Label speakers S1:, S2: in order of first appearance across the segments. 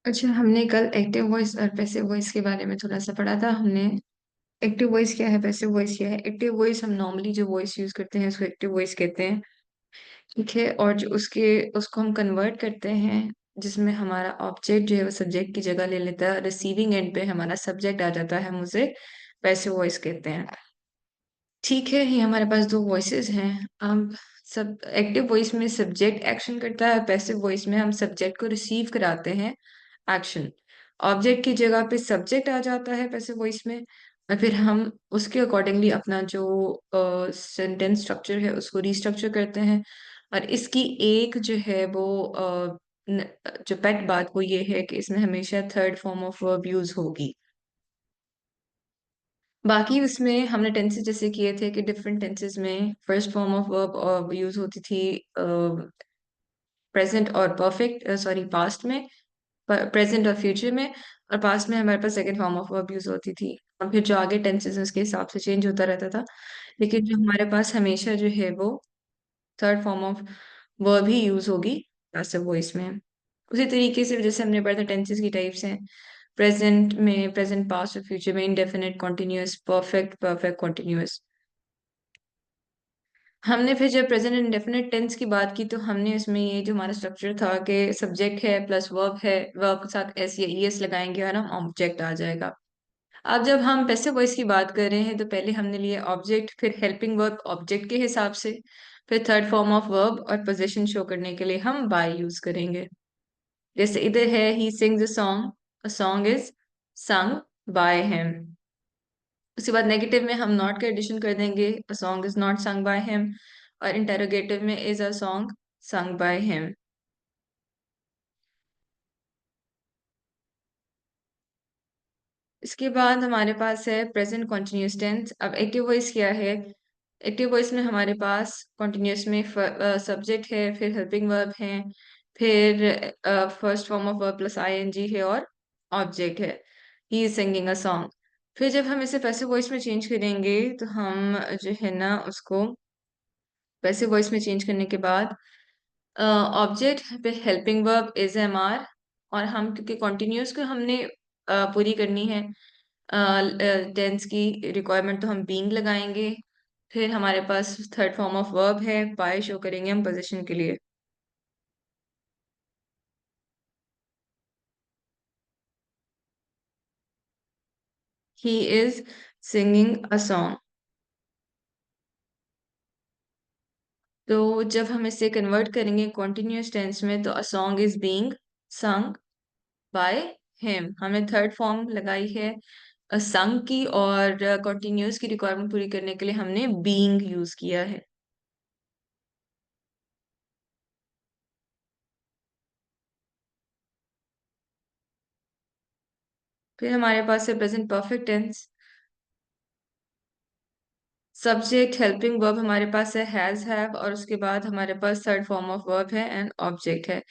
S1: अच्छा, हमने कल एक्टिव वॉइस और पैसिव वॉइस के बारे में थोड़ा सा पढ़ा था हमने। एक्टिव वॉइस क्या है, पैसिव वॉइस क्या है? एक्टिव वॉइस हम नॉर्मली जो वॉइस यूज करते हैं उसको एक्टिव वॉइस कहते हैं। ठीक है, और जो उसके उसको हम कन्वर्ट करते हैं जिसमें हमारा ऑब्जेक्ट जो है वो सब्जेक्ट की जगह ले लेता है, रिसीविंग एंड पे हमारा सब्जेक्ट आ जाता है, हम उसे पैसिव वॉइस कहते हैं। ठीक है, ये हमारे पास दो वॉइसेस हैं। अब सब एक्टिव वॉइस में सब्जेक्ट एक्शन करता है, पैसिव वॉइस में हम सब्जेक्ट को रिसीव कराते हैं एक्शन। ऑब्जेक्ट की जगह पे सब्जेक्ट आ जाता है पैसिव वॉइस में, और फिर हम उसके अकॉर्डिंगली अपना जो सेंटेंस स्ट्रक्चर है उसको रीस्ट्रक्चर करते हैं। और इसकी एक जो है वो जो पेट बात वो ये है कि इसमें हमेशा third form of verb use होगी। बाकी उसमें हमने टेंसेस जैसे किए थे कि डिफरेंट टेंसेस में first form of verb use होती थी प्रेजेंट और परफेक्ट, सॉरी पास्ट में, प्रेजेंट और फ्यूचर में। और पास्ट में हमारे पास second form of verb use होती थी, और फिर जो आगे टेंसेस उसके हिसाब से चेंज होता रहता था। लेकिन जो हमारे पास हमेशा जो है वो third form of verb he use होगी पैसिव वॉइस में। उसी तरीके से जैसे हमने पढ़ा था टेंसेस की टाइप्स हैं, प्रेजेंट में प्रेजेंट, पास्ट और फ्यूचर में indefinite, continuous, perfect, perfect continuous. हमने फिर जब प्रेजेंट इंडेफिनिट टेंस की बात की तो हमने उसमें ये जो हमारा स्ट्रक्चर था कि सब्जेक्ट है प्लस वर्ब है, वर्ब के साथ एस या ईएस लगाएंगे और हम ऑब्जेक्ट आ जाएगा। अब जब हम पैसिव वॉइस की बात कर रहे हैं तो पहले हमने लिया ऑब्जेक्ट, फिर हेल्पिंग वर्ब ऑब्जेक्ट के हिसाब से, फिर थर्ड फॉर्म ऑफ वर्ब और पोजीशन शो करने के लिए हम बाय यूज करेंगे। जैसे इधर है he sings a song is sung by him. उसके बाद नेगेटिव में हम नॉट का एडिशन कर देंगे, a song is not sung by him. और इंटेरोगेटिव में is a song sung by him. इसके बाद हमारे पास है प्रेजेंट कॉन्टिन्यूस टेंस। अब एक्टिव वॉइस क्या है? एक्टिव वॉइस में हमारे पास कॉन्टिन्यूस में सब्जेक्ट है, फिर हेल्पिंग वर्ब है, फिर first form of verb plus ING है और ऑब्जेक्ट है, he is singing a song. फिर जब हम इसे पैसिव वॉइस में चेंज करेंगे तो हम जो है ना उसको पैसिव वॉइस में चेंज करने के बाद ऑब्जेक्ट पे helping verb is am are, और हम क्योंकि कॉन्टिन्यूस को हमने पूरी करनी है टेंस की रिक्वायरमेंट, तो हम बीइंग लगाएंगे। फिर हमारे पास थर्ड फॉर्म ऑफ वर्ब है, बाय शो करेंगे हम पोजीशन के लिए। ही इज सिंगिंग अ सॉन्ग। तो जब हम इसे कन्वर्ट करेंगे कॉन्टिन्यूस टेंस में तो a song is being sung by him. हमने थर्ड फॉर्म लगाई है संग की, और कंटिन्यूअस की रिक्वायरमेंट पूरी करने के लिए हमने बीइंग यूज किया है। फिर हमारे पास है present perfect tense. Subject helping verb हमारे पास है हैज हैव, और उसके बाद हमारे पास थर्ड फॉर्म ऑफ वर्ब है एंड ऑब्जेक्ट है।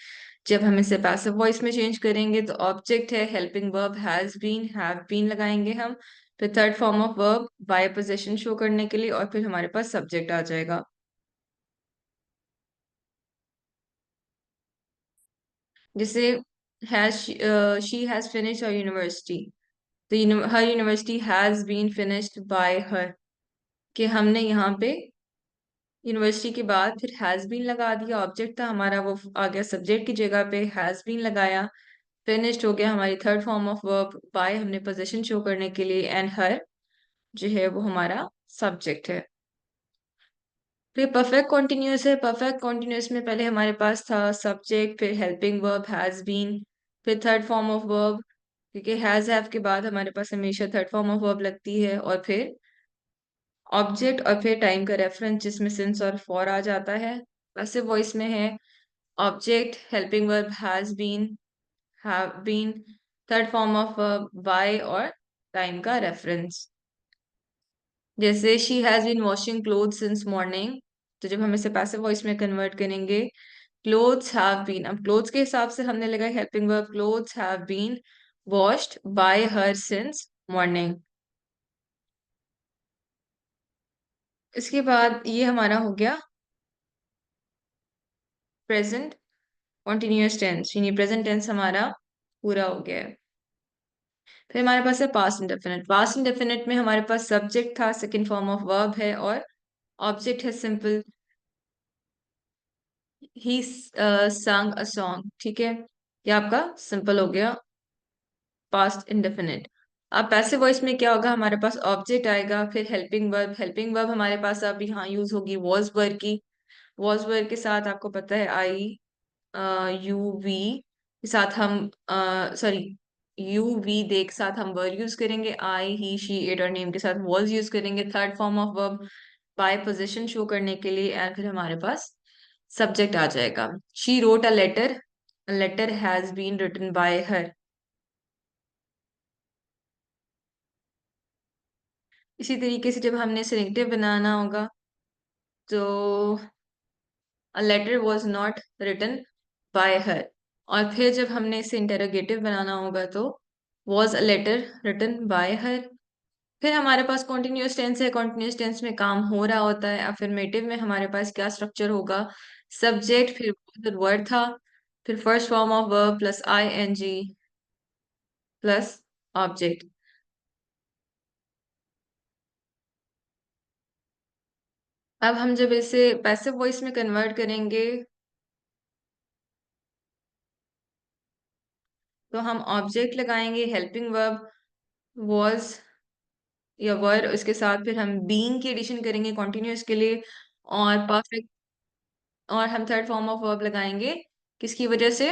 S1: जब हम इसे पैसिव वॉइस में चेंज करेंगे तो ऑब्जेक्ट है helping verb has been, have been लगाएंगे हम, फिर third form of verb by position show करने के लिए, और फिर हमारे पास सब्जेक्ट आ जाएगा। जैसे has, she has finished her university, तो her university has been finished by her, कि हमने यहाँ पे यूनिवर्सिटी के बाद फिर हैज बीन लगा दिया, ऑब्जेक्ट था हमारा वो आ गया सब्जेक्ट की जगह पे, हैज बीन लगाया। फिनिश्ड हो गया हमारी third form of verb, by हमने पोजीशन शो करने के लिए, एंड हर जो है वो हमारा सब्जेक्ट है। फिर परफेक्ट कॉन्टिन्यूअस है। परफेक्ट कॉन्टिन्यूअस में पहले हमारे पास था सब्जेक्ट, फिर हेल्पिंग वर्ब हैज बीन, फिर थर्ड फॉर्म ऑफ वर्ब, क्योंकि हैज हैव के बाद हमारे पास हमेशा थर्ड फॉर्म ऑफ वर्ब लगती है, और फिर ऑब्जेक्ट, और फिर टाइम का रेफरेंस जिसमें सिंस और फॉर आ जाता है। पैसिव वॉइस में है object helping verb has been, have been, third form of verb by, और टाइम का रेफरेंस। जैसे she has been washing cloth since morning, तो जब हम इसे पैसिव वॉइस में कन्वर्ट करेंगे क्लोथ्स हैव बीन, अब क्लोथ्स के हिसाब से हमने लगाई helping verb, clothes have been washed by her since morning. इसके बाद ये हमारा हो गया प्रेजेंट कॉन्टिन्यूअस टेंस, यानी प्रेजेंट टेंस हमारा पूरा हो गया है। फिर हमारे पास है पास्ट इंडेफिनिट। पास्ट इंडेफिनिट में हमारे पास सब्जेक्ट था, सेकंड फॉर्म ऑफ वर्ब है, और ऑब्जेक्ट है simple, he sang a song. ठीक है, ये आपका सिंपल हो गया पास्ट इंडेफिनिट। अब पैसिव वॉइस में क्या होगा, हमारे पास ऑब्जेक्ट आएगा, फिर हेल्पिंग वर्ब। हेल्पिंग वर्ब हमारे पास अब यहाँ यूज होगी वॉज वर्ब की। वॉज वर्ब के साथ आपको पता है आई यू वी के साथ हम सॉरी यू वी दे के साथ हम वर्ब यूज करेंगे, आई ही शी इट और नेम के साथ वॉज यूज करेंगे third form of verb by position show करने के लिए, एंड फिर हमारे पास सब्जेक्ट आ जाएगा। She wrote a letter has been written by her. इसी तरीके से जब हमने सिलेक्टिव बनाना होगा तो a letter was not written by her. और फिर जब हमने इसे इंटेरोगेटिव बनाना होगा तो was a letter written by her. फिर हमारे पास कॉन्टिन्यूअस टेंस है, कॉन्टिन्यूअस टेंस में काम हो रहा होता है। अफर्मेटिव में हमारे पास क्या स्ट्रक्चर होगा, सब्जेक्ट फिर वर्ड था, फिर first form of verb plus I N G plus object. अब हम जब इसे पैसिव वॉइस में कन्वर्ट करेंगे तो हम ऑब्जेक्ट लगाएंगे, हेल्पिंग वर्ब वॉज या वर, उसके साथ फिर हम बीइंग की एडिशन करेंगे कॉन्टिन्यूअस के लिए, और परफेक्ट, और हम थर्ड फॉर्म ऑफ वर्ब लगाएंगे किसकी वजह से,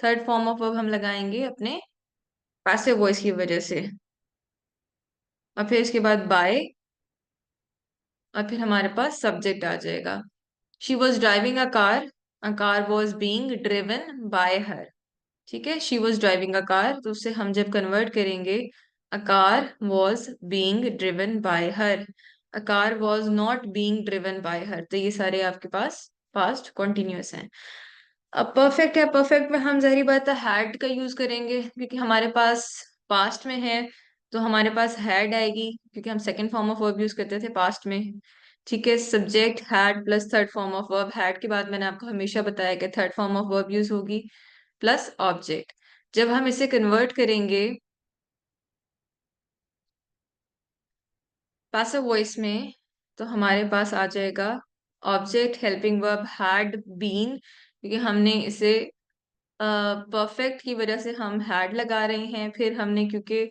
S1: थर्ड फॉर्म ऑफ वर्ब हम लगाएंगे अपने पैसिव वॉइस की वजह से। और फिर इसके बाद बाय, और फिर हमारे पास सब्जेक्ट आ जाएगा। She was driving a car was being driven by हर। ठीक है, she was driving a car, तो उससे हम जब कन्वर्ट करेंगे a car was being driven by her, a car was not being driven by हर। तो ये सारे आपके पास पास्ट कॉन्टिन्यूअस हैं। अब परफेक्ट है, परफेक्ट में हम जहरी बात है हैड का यूज करेंगे, क्योंकि हमारे पास पास्ट में है तो हमारे पास हैड आएगी, क्योंकि हम second form of verb use करते थे पास्ट में। ठीक है, subject had plus third form of verb, had के बाद मैंने आपको हमेशा बताया कि third form of verb use होगी प्लस ऑब्जेक्ट। जब हम इसे कन्वर्ट करेंगे पैसिव वॉइस में तो हमारे पास आ जाएगा object helping verb had been, क्योंकि हमने इसे परफेक्ट की वजह से हम हैड लगा रहे हैं, फिर हमने क्योंकि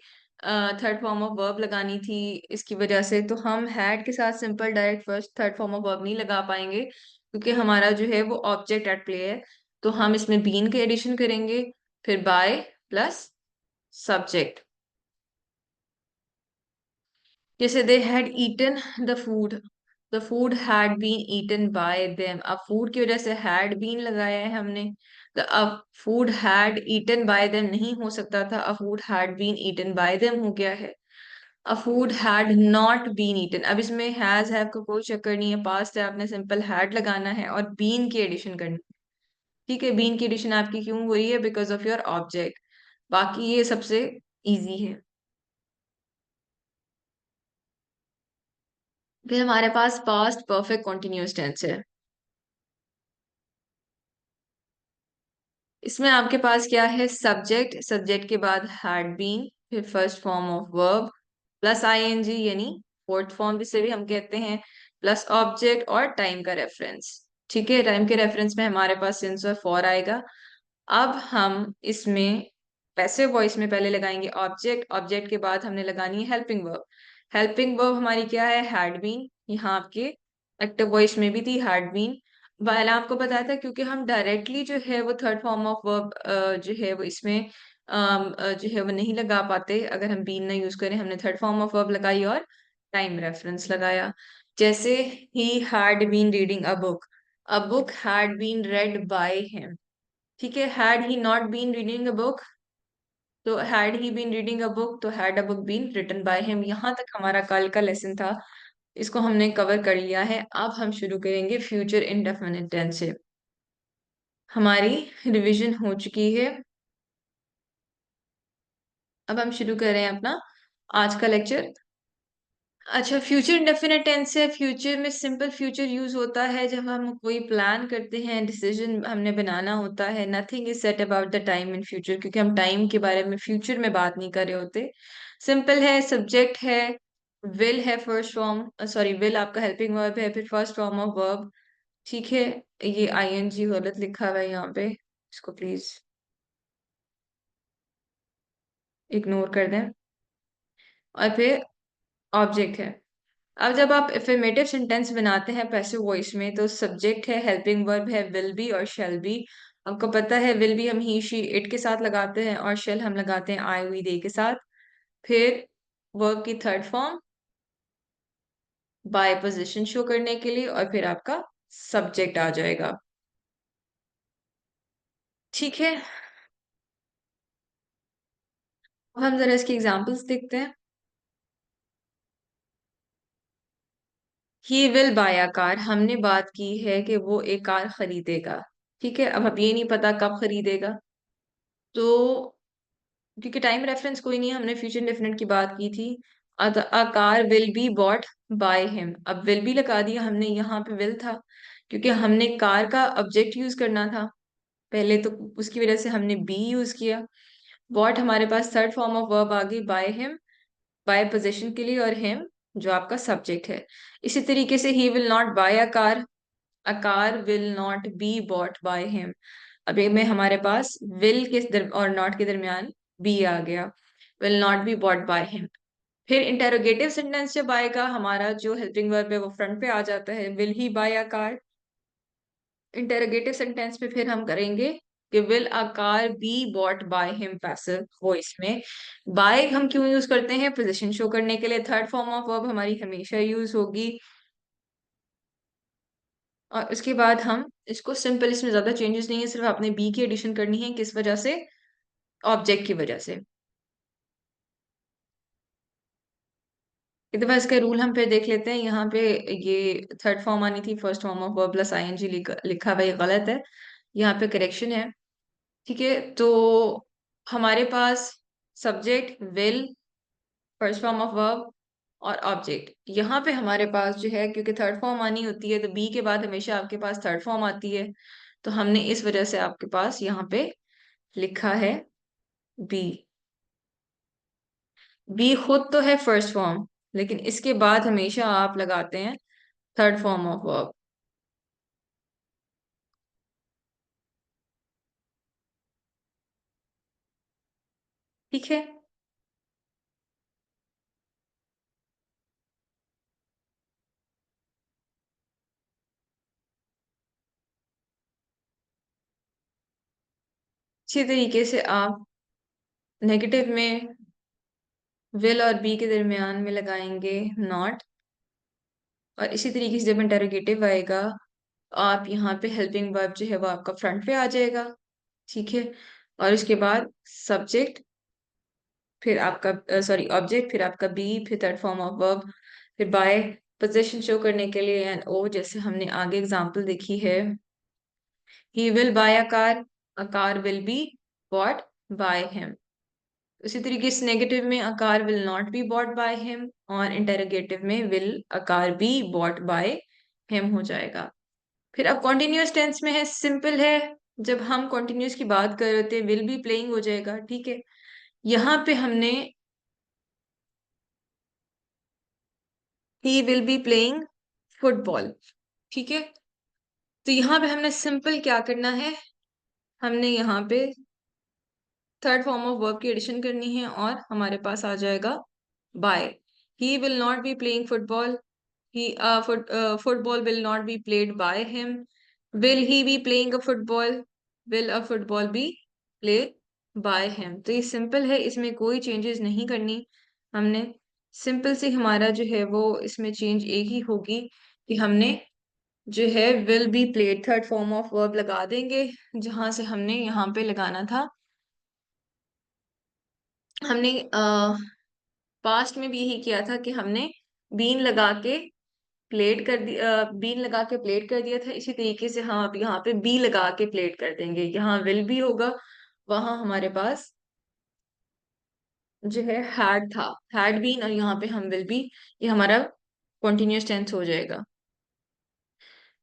S1: थर्ड फॉर्म ऑफ वर्ब लगानी थी इसकी वजह से, तो हम हैड के साथ simple direct first third form of verb नहीं लगा पाएंगे, क्योंकि हमारा जो है वो ऑब्जेक्ट एट प्ले है। तो हम इसमें बीन के एडिशन करेंगे, फिर बाय प्लस सब्जेक्ट। जैसे they had eaten the food had been eaten by them. अब फूड की वजह से हैड बीन लगाया है हमने, तो अब food had eaten by them नहीं हो सकता था, अब food had been eaten by them हो गया है। A food had not been eaten, अब इसमें हैज हैव का कोई चक्कर नहीं है, पास्ट है, आपने सिंपल हैड लगाना है और बीन की एडिशन करनी है। ठीक है, बीन की एडिशन आपकी क्यों हो रही है, बिकॉज ऑफ योर ऑब्जेक्ट। बाकी ये सबसे इजी है। फिर हमारे पास पास्ट परफेक्ट कॉन्टिन्यूअस टेंस है। इसमें आपके पास क्या है, सब्जेक्ट, सब्जेक्ट के बाद हैड बीन, फिर first form of verb plus ING यानी फोर्थ फॉर्म जिसे भी हम कहते हैं, प्लस ऑब्जेक्ट और टाइम का रेफरेंस। ठीक है, टाइम के रेफरेंस में हमारे पास सिंस और फॉर आएगा। अब हम इसमें पैसिव वॉइस में पहले लगाएंगे ऑब्जेक्ट, ऑब्जेक्ट के बाद हमने लगानी है हेल्पिंग वर्ब। हेल्पिंग वर्ब हमारी क्या है, हैड बीन, यहाँ आपके एक्टिव वॉइस में भी थी हैड बीन। मैंने आपको बताया था क्योंकि हम डायरेक्टली जो है वो थर्ड फॉर्म ऑफ वर्ब जो है वो इसमें जो है वो नहीं लगा पाते अगर हम बीन ना यूज करें। हमने थर्ड फॉर्म ऑफ वर्ब लगाई और टाइम रेफरेंस लगाया। जैसे he had been reading a book had been read by him. ठीक है, had he not been reading a book, तो had he been reading a book, तो had a book been written by him. यहाँ तक हमारा कल का lesson था, इसको हमने कवर कर लिया है। अब हम शुरू करेंगे फ्यूचर इंडेफिनिट टेंस से। हमारी रिवीजन हो चुकी है, अब हम शुरू कर रहे हैं अपना आज का लेक्चर। अच्छा, फ्यूचर इंडेफिनिट टेंस है। फ्यूचर में सिंपल फ्यूचर यूज होता है जब हम कोई प्लान करते हैं, डिसीजन हमने बनाना होता है। Nothing is set about the time in future, क्योंकि हम टाइम के बारे में फ्यूचर में बात नहीं कर रहे होते। सिंपल है, सब्जेक्ट है, विल है फर्स्ट फॉर्म, सॉरी विल आपका हेल्पिंग वर्ब है, फिर फर्स्ट फॉर्म ऑफ वर्ब। ठीक है। ये आईएनजी गलत लिखा हुआ है यहाँ पे, इसको प्लीज इग्नोर कर दें। और फिर ऑब्जेक्ट है। अब जब आप एफर्मेटिव सेंटेंस बनाते हैं पैसिव वॉइस में, तो सब्जेक्ट है, हेल्पिंग वर्ब है, विल बी और शेल बी। आपको पता है विल बी हम ही शी इट के साथ लगाते हैं, और शेल हम लगाते हैं आई वी दे के साथ। फिर वर्ब की third form by position show करने के लिए, और फिर आपका सब्जेक्ट आ जाएगा। ठीक है। अब हम जरा इसकी एग्जांपल्स देखते हैं। He will buy a car, हमने बात की है कि वो एक कार खरीदेगा। ठीक है। अब ये नहीं पता कब खरीदेगा, तो क्योंकि टाइम रेफरेंस कोई नहीं है, हमने फ्यूचर डेफिनेट की बात की थी। अ car will be bought by him, अब विल भी लगा दिया हमने, यहाँ पे विल था क्योंकि हमने कार का ऑब्जेक्ट यूज करना था पहले, तो उसकी वजह से हमने बी यूज किया। बॉट हमारे पास थर्ड फॉर्म ऑफ वर्ब आ गई बाय हिम, बाय पोजीशन के लिए, और हिम जो आपका सब्जेक्ट है। इसी तरीके से he will not buy a car will not be bought by him. अब ये में हमारे पास विल के और नॉट के दरमियान बी आ गया, will not be bought by him. फिर इंटेरोगेटिव सेंटेंस जब आएगा, हमारा जो हेल्पिंग वर्ब है वो फ्रंट पे आ जाता है, will he buy a car. Interrogative sentence में फिर हम करेंगे कि will a car be bought by him passive voice में। बाय हम क्यों यूज करते हैं? पोजीशन शो करने के लिए। थर्ड फॉर्म ऑफ वर्ब हमारी हमेशा यूज होगी। और उसके बाद हम इसको सिंपल, इसमें ज्यादा चेंजेस नहीं है, सिर्फ आपने बी की एडिशन करनी है। किस वजह से? ऑब्जेक्ट की वजह से। एक दफा इसका रूल हम फिर देख लेते हैं। यहाँ पे ये थर्ड फॉर्म आनी थी, first form of verb plus ING लिखा हुआ, ये गलत है। यहाँ पे करेक्शन है। ठीक है। तो हमारे पास subject will, first form of verb और ऑब्जेक्ट। यहाँ पे हमारे पास जो है, क्योंकि थर्ड फॉर्म आनी होती है तो बी के बाद हमेशा आपके पास थर्ड फॉर्म आती है, तो हमने इस वजह से आपके पास यहाँ पे लिखा है बी। बी खुद तो है फर्स्ट फॉर्म, लेकिन इसके बाद हमेशा आप लगाते हैं थर्ड फॉर्म ऑफ वर्ब। ठीक है। इसी तरीके से आप नेगेटिव में विल और बी के दरमियान में लगाएंगे नॉट। और इसी तरीके से जब इंटेरोगेटिव आएगा, आप यहाँ पे हेल्पिंग वर्ब जो है वो आपका फ्रंट पे आ जाएगा। ठीक है। और उसके बाद सब्जेक्ट, फिर आपका सॉरी ऑब्जेक्ट, फिर आपका बी, फिर थर्ड फॉर्म ऑफ वर्ब, फिर बाय पोजीशन शो करने के लिए एन ओ, जैसे हमने आगे एग्जांपल देखी है। He will buy a car will be bought by him. उसी तरीके से नेगेटिव में अ car will not be bought by him, और इंटेरोगेटिव में will a car be bought by him हो जाएगा। फिर अब कॉन्टिन्यूअस टेंस में है, सिंपल है। जब हम कॉन्टिन्यूअस की बात कर रहे थे, विल बी प्लेइंग हो जाएगा। ठीक है। यहाँ पे हमने he will be playing football. ठीक है। तो यहाँ पे हमने सिंपल क्या करना है, हमने यहाँ पे थर्ड फॉर्म ऑफ वर्ब की एडिशन करनी है, और हमारे पास आ जाएगा by. He will not be playing football, he football will not be played by him. Will he be playing a football? Will a football be played by him? तो ये सिंपल है, इसमें कोई चेंजेस नहीं करनी हमने। सिंपल से हमारा जो है वो इसमें चेंज एक ही होगी कि हमने जो है will be played third form of verb लगा देंगे, जहां से हमने यहाँ पे लगाना था। हमने पास्ट में भी यही किया था कि हमने बीन लगा के प्लेट कर दिया, बीन लगा के प्लेट कर दिया था। इसी तरीके से हम अब यहाँ पे बी लगा के प्लेट कर देंगे। यहाँ विल भी होगा, वहां हमारे पास जो है हैड था, हैड बीन, और यहाँ पे हम विल बी, ये हमारा कॉन्टिन्यूअस टेंस हो जाएगा।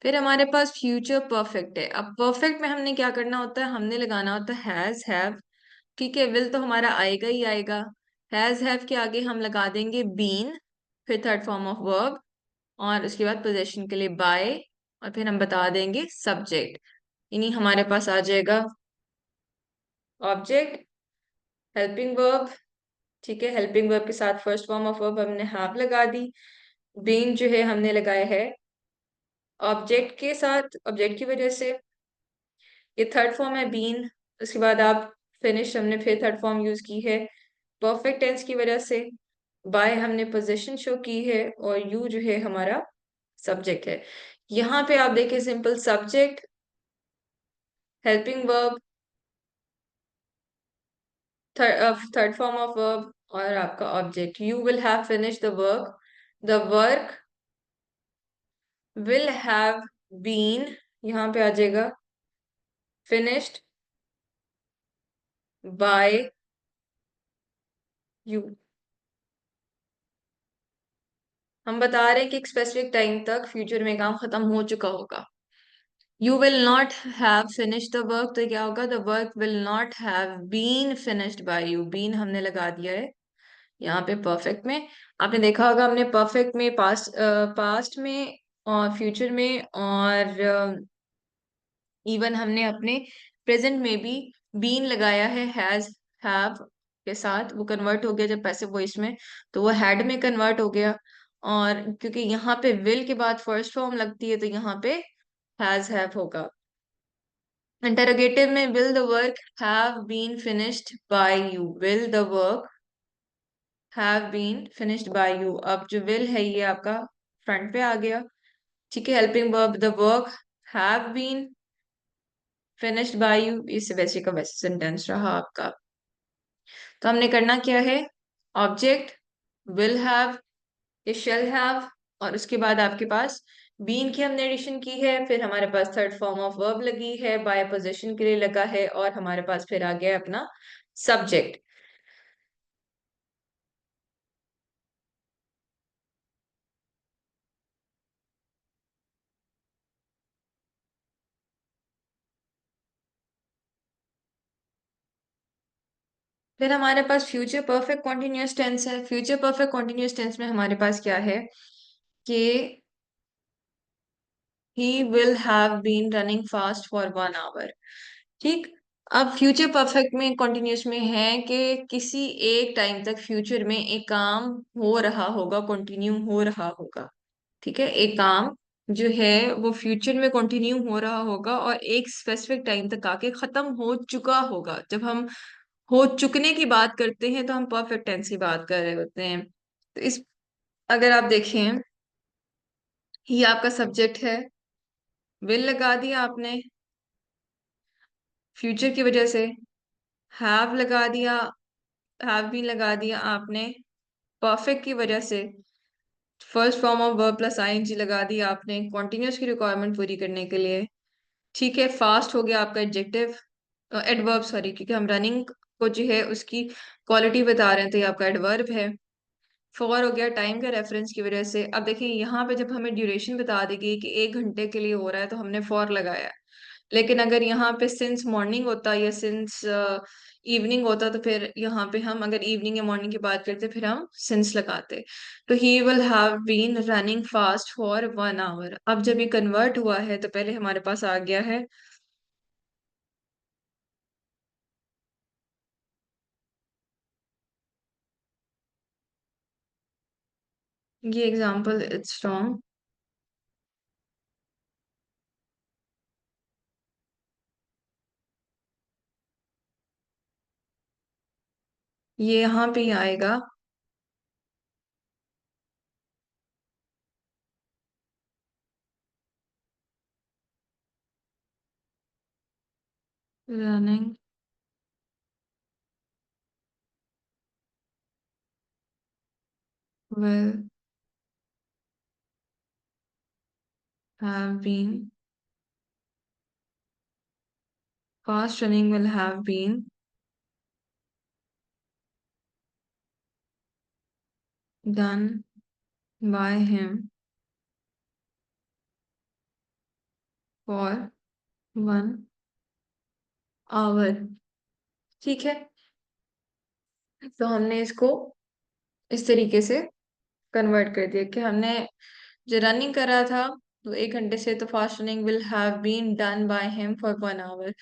S1: फिर हमारे पास फ्यूचर परफेक्ट है। अब परफेक्ट में हमने क्या करना होता है, हमने लगाना होता है हैज हैव। ठीक है, विल तो हमारा आएगा ही आएगा। हैज हैव के आगे हम लगा देंगे बीन, फिर थर्ड फॉर्म ऑफ वर्ब, और उसके बाद पोजेशन के लिए बाय, और फिर हम बता देंगे सब्जेक्ट। यानी हमारे पास आ जाएगा ऑब्जेक्ट, हेल्पिंग वर्ब। ठीक है, हेल्पिंग वर्ब के साथ फर्स्ट फॉर्म ऑफ वर्ब हमने हैव लगा दी। बीन जो है हमने लगाया है ऑब्जेक्ट के साथ, ऑब्जेक्ट की वजह से ये थर्ड फॉर्म है बीन। उसके बाद आप फिनिश, हमने फिर थर्ड फॉर्म यूज की है परफेक्ट टेंस की वजह से। बाय हमने पोजीशन शो की है, और यू जो है हमारा सब्जेक्ट है। यहाँ पे आप देखिए simple subject, helping verb, third form of verb, और आपका object. You will have finish the work, the work will have been, यहाँ पे आ जाएगा फिनिश्ड बाय यू। हम बता रहे हैं कि एक स्पेसिफिक टाइम तक फ्यूचर में काम खत्म हो चुका होगा। You will not have finished the work, तो क्या होगा, the work will not have been finished by you. Been हमने लगा दिया है यहाँ पे परफेक्ट में। आपने देखा होगा हमने परफेक्ट में पास्ट, पास्ट में और फ्यूचर में, और इवन हमने अपने प्रेजेंट में भी बीन लगाया है हैज हैव के साथ। वो कन्वर्ट हो गया जब पैसिव वॉइस में, तो वो हैड में कन्वर्ट हो गया। और क्योंकि यहाँ पे विल के बाद फर्स्ट फॉर्म लगती है, तो यहाँ पे हैज हैव होगा। इंटरोगेटिव में will the work have been finished by you, will the work have been finished by you. अब जो विल है ये आपका फ्रंट पे आ गया। ठीक है, helping verb the work have been finished by you, इससे वैसे का वैसे सेंटेंस रहा आपका। तो हमने करना क्या है, ऑब्जेक्ट, विल हैव, ये शेल हैव, और उसके बाद आपके पास बीन की हमने एडिशन की है, फिर हमारे पास थर्ड फॉर्म ऑफ वर्ब लगी है, बाय पोजीशन के लिए लगा है, और हमारे पास फिर आ गया अपना सब्जेक्ट। फिर हमारे पास फ्यूचर परफेक्ट कॉन्टिन्यूअस टेंस है। फ्यूचर परफेक्ट कॉन्टिन्यूअस टेंस में हमारे पास क्या है कि he will have been running fast for 1 hour. ठीक। अब फ्यूचर परफेक्ट में कॉन्टिन्यूअस में है कि किसी एक टाइम तक फ्यूचर में एक काम हो रहा होगा, कंटिन्यू हो रहा होगा। ठीक है, एक काम जो है वो फ्यूचर में कंटिन्यू हो रहा होगा, और एक स्पेसिफिक टाइम तक आके खत्म हो चुका होगा। जब हम हो चुकने की बात करते हैं तो हम परफेक्ट टेंस की बात कर रहे होते हैं। तो इस, अगर आप देखें, ये आपका सब्जेक्ट है, विल लगा दिया आपने फ्यूचर की वजह से, हैव लगा दिया, हैव भी लगा दिया आपने परफेक्ट की वजह से, first form of verb plus ING लगा दिया आपने कॉन्टिन्यूअस की रिक्वायरमेंट पूरी करने के लिए। ठीक है, फास्ट हो गया आपका एडजेक्टिव, एडवर्ब सॉरी, क्योंकि हम रनिंग को जो है उसकी क्वालिटी बता रहे हैं, तो ये आपका एडवर्ब है। फॉर हो गया टाइम के रेफरेंस की वजह से। अब देखिए यहाँ पे जब हमें ड्यूरेशन बता देगी कि 1 घंटे के लिए हो रहा है, तो हमने फॉर लगाया है। लेकिन अगर यहाँ पे सिंस मॉर्निंग होता या सिंस इवनिंग होता, तो फिर यहाँ पे हम अगर इवनिंग या मॉर्निंग की बात करते फिर हम सिंस लगाते। तो he will have been running fast for 1 hour. अब जब ये कन्वर्ट हुआ है तो पहले हमारे पास आ गया है, ये एग्जाम्पल इट्स रॉन्ग, ये यहाँ पे ही आएगा। Running will have been, fast running will have been done by him for 1 hour। ठीक है, तो हमने इसको इस तरीके से कन्वर्ट कर दिया कि हमने जो रनिंग करा था तो 1 घंटे से, तो fast running will have been done by him for 1 hour.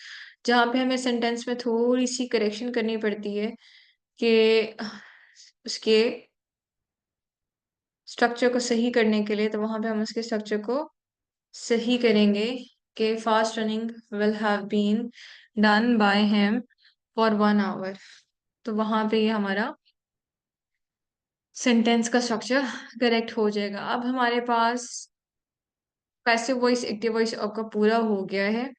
S1: जहाँ पे हमें सेंटेंस में थोड़ी सी करेक्शन करनी पड़ती है कि उसके स्ट्रक्चर को सही करने के लिए, तो वहां पे हम उसके स्ट्रक्चर को सही करेंगे कि fast running will have been done by him for 1 hour. तो वहां पे ये हमारा सेंटेंस का स्ट्रक्चर करेक्ट हो जाएगा। अब हमारे पास पैसिव वॉइस एक्टिव वॉइस आपका पूरा हो गया है।